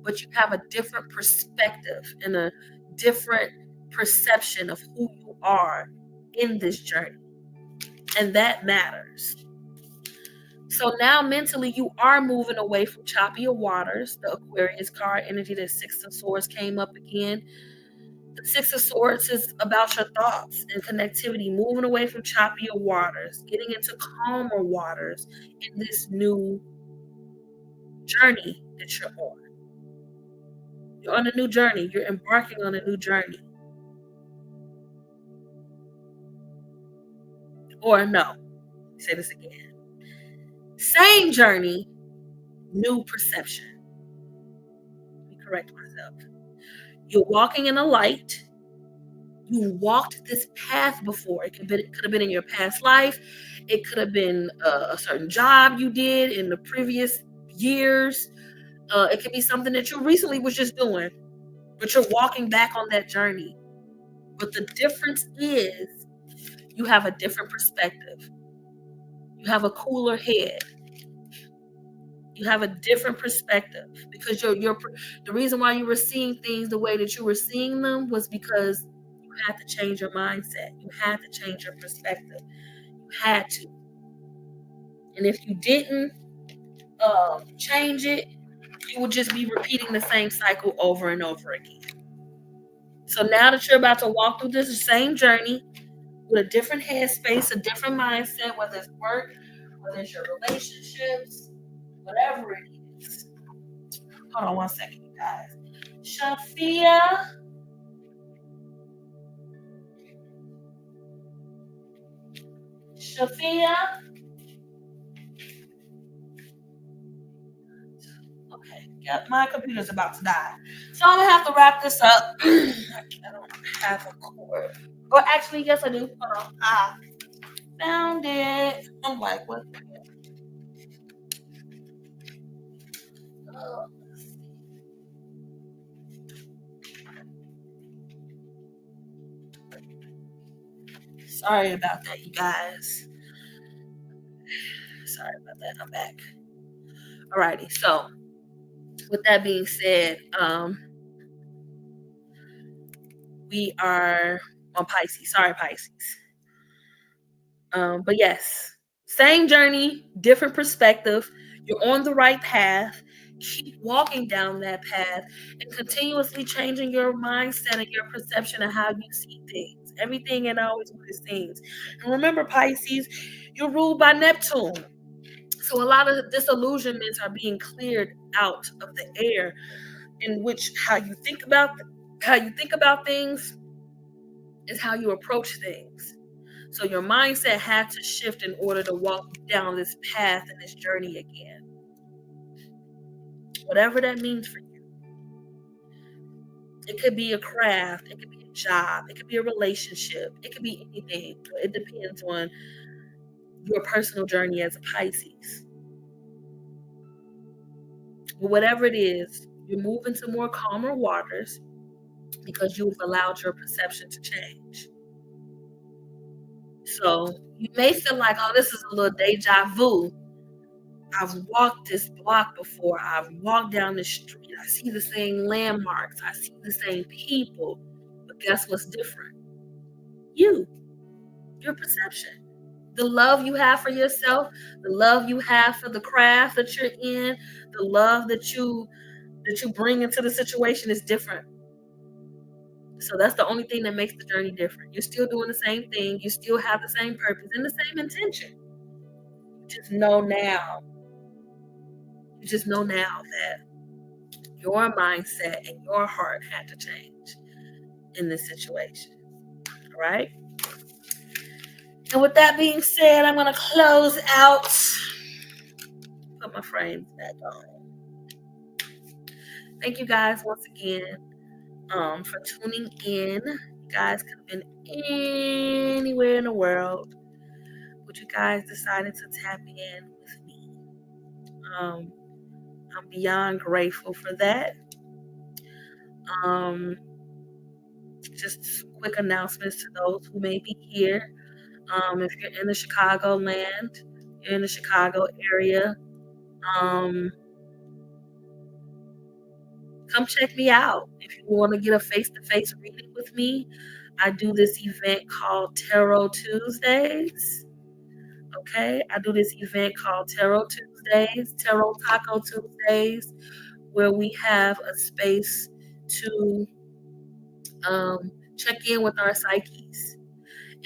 but you have a different perspective and a different perception of who you are in this journey. And that matters. So now mentally you are moving away from choppier waters. The Aquarius card energy, the Six of Swords came up again. The Six of Swords is about your thoughts and connectivity, moving away from choppier waters, getting into calmer waters in this new journey that you're on. You're on a new journey. You're embarking on a new journey. Or no, say this again. Same journey, new perception. Let me correct myself. You're walking in a light. You walked this path before. It could have been in your past life. It could have been a certain job you did in the previous years. It could be something that you recently was just doing, but you're walking back on that journey. But the difference is you have a different perspective. You have a cooler head. You have a different perspective because the reason why you were seeing things the way that you were seeing them was because you had to change your mindset. You had to change your perspective. You had to. And if you didn't change it, you would just be repeating the same cycle over and over again. So now that you're about to walk through this same journey with a different headspace, a different mindset, whether it's work, whether it's your relationships, whatever it is. Hold on one second, you guys. Shafia. Okay, yep, my computer's about to die. So I'm going to have to wrap this up. I don't have a cord. Or actually, yes, I do. Hold on. I found it. I'm like, what the hell? Sorry about that, you guys. Sorry about that. I'm back. Alrighty. So, with that being said, we are on Pisces. Sorry, Pisces. But yes, same journey, different perspective. You're on the right path. Keep walking down that path and continuously changing your mindset and your perception of how you see things. Everything and always what it seems. And remember, Pisces, you're ruled by Neptune. So a lot of disillusionments are being cleared out of the air, in which how you think about things is how you approach things. So your mindset had to shift in order to walk down this path and this journey again. Whatever that means for you. It could be a craft, it could be a job, it could be a relationship, it could be anything. It depends on your personal journey as a Pisces. But whatever it is, you're moving to more calmer waters because you've allowed your perception to change. So you may feel like, oh, this is a little deja vu. I've walked this block before. I've walked down the street. I see the same landmarks. I see the same people. But guess what's different? Your perception. The love you have for yourself, the love you have for the craft that you're in, the love that you bring into the situation is different. So that's the only thing that makes the journey different. You're still doing the same thing. You still have the same purpose and the same intention. You just know now that your mindset and your heart had to change in this situation. All right? And with that being said, I'm going to close out. Put my frames back on. Thank you guys once again for tuning in. You guys could have been anywhere in the world, but you guys decided to tap in with me. I'm beyond grateful for that. Just quick announcements to those who may be here. If you're in the Chicagoland, you're in the Chicago area, come check me out. If you want to get a face-to-face reading with me, I do this event called Tarot Tuesdays. Okay, I do this event called Tarot Tuesdays, Tarot Taco Tuesdays, where we have a space to check in with our psyches.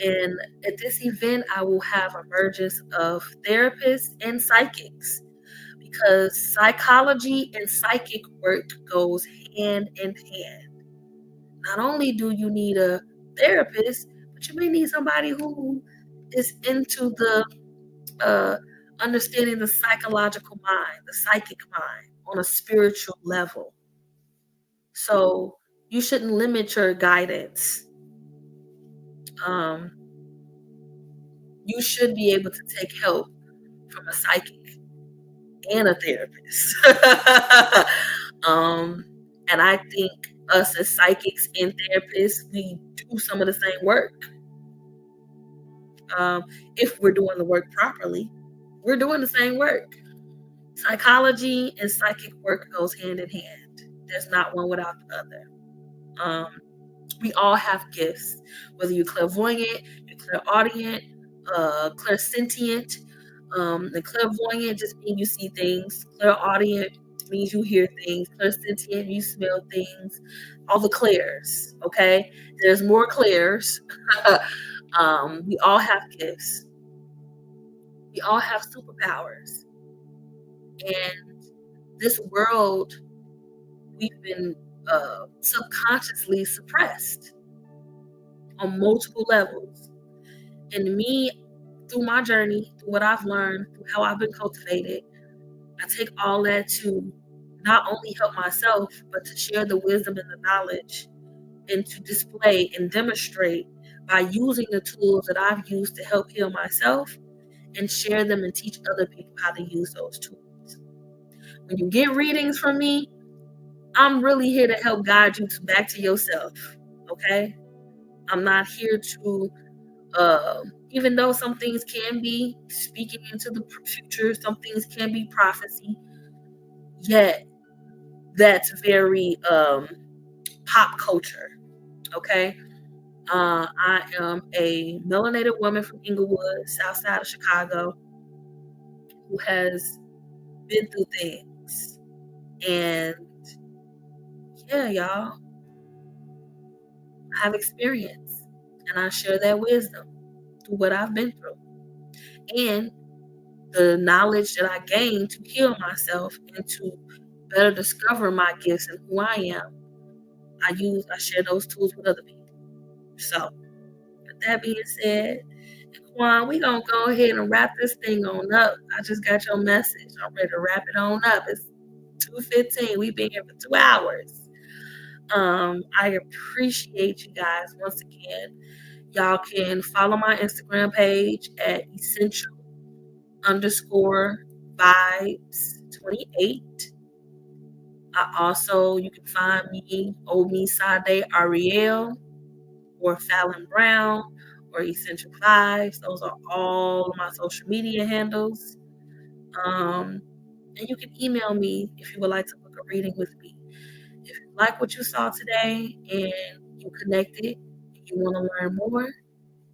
And at this event, I will have a mergence of therapists and psychics, because psychology and psychic work goes hand in hand. Not only do you need a therapist, but you may need somebody who is into the understanding the psychological mind, the psychic mind on a spiritual level. So you shouldn't limit your guidance. You should be able to take help from a psychic and a therapist. And I think us as psychics and therapists, we do some of the same work. If we're doing the work properly, we're doing the same work. Psychology and psychic work goes hand in hand. There's not one without the other. We all have gifts, whether you're clairvoyant, you're clairaudient, clairsentient. The clairvoyant just means you see things. Clairaudient means you hear things. Clairsentient, you smell things. All the clairs, okay? There's more clairs. We all have gifts. We all have superpowers. And this world, we've been subconsciously suppressed on multiple levels. And me, through my journey, through what I've learned, through how I've been cultivated, I take all that to not only help myself, but to share the wisdom and the knowledge, and to display and demonstrate by using the tools that I've used to help heal myself, and share them and teach other people how to use those tools. When you get readings from me, I'm really here to help guide you back to yourself, okay? I'm not here to Even though some things can be speaking into the future, some things can be prophecy, yet that's very pop culture. Okay. I am a melanated woman from Inglewood, south side of Chicago, who has been through things. And yeah, y'all, I have experience, and I share that wisdom through what I've been through. And the knowledge that I gained to heal myself and to better discover my gifts and who I am, I share those tools with other people. So, with that being said, Quan, we gonna go ahead and wrap this thing on up. I just got your message. I'm ready to wrap it on up. It's 2:15. We've been here for 2 hours. I appreciate you guys once again. Y'all can follow my Instagram page at essential_vibes28. You can find me, Omisade Ariel, or Fallon Brown, or Essential Vibes. Those are all of my social media handles. And you can email me if you would like to book a reading with me. If you like what you saw today and you connected and you want to learn more,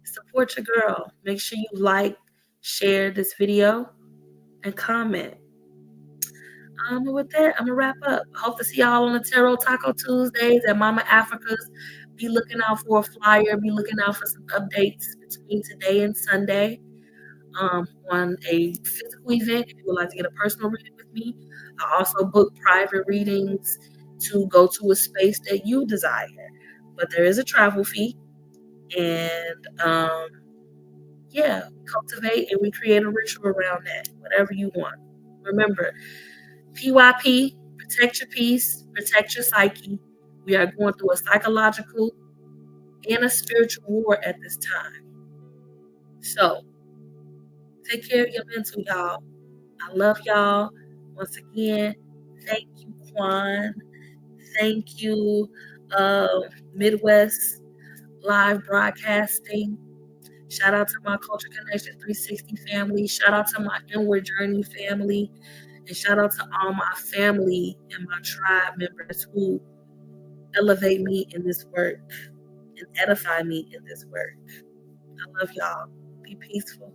support your girl. Make sure you like, share this video, and comment. With that, I'm going to wrap up. I hope to see y'all on the Tarot Taco Tuesdays at Mama Africa's. Be looking out for a flyer. Be looking out for some updates between today and Sunday on a physical event. If you would like to get a personal reading with me, I also book private readings to go to a space that you desire. But there is a travel fee. And cultivate and we create a ritual around that, whatever you want. Remember, PYP, protect your peace, protect your psyche. We are going through a psychological and a spiritual war at this time. So, take care of your mental, y'all. I love y'all. Once again, thank you, Quan. Thank you, Midwest Live Broadcasting. Shout out to my Culture Connection 360 family. Shout out to my Inward Journey family. And shout out to all my family and my tribe members who elevate me in this work and edify me in this work. I love y'all. Be peaceful.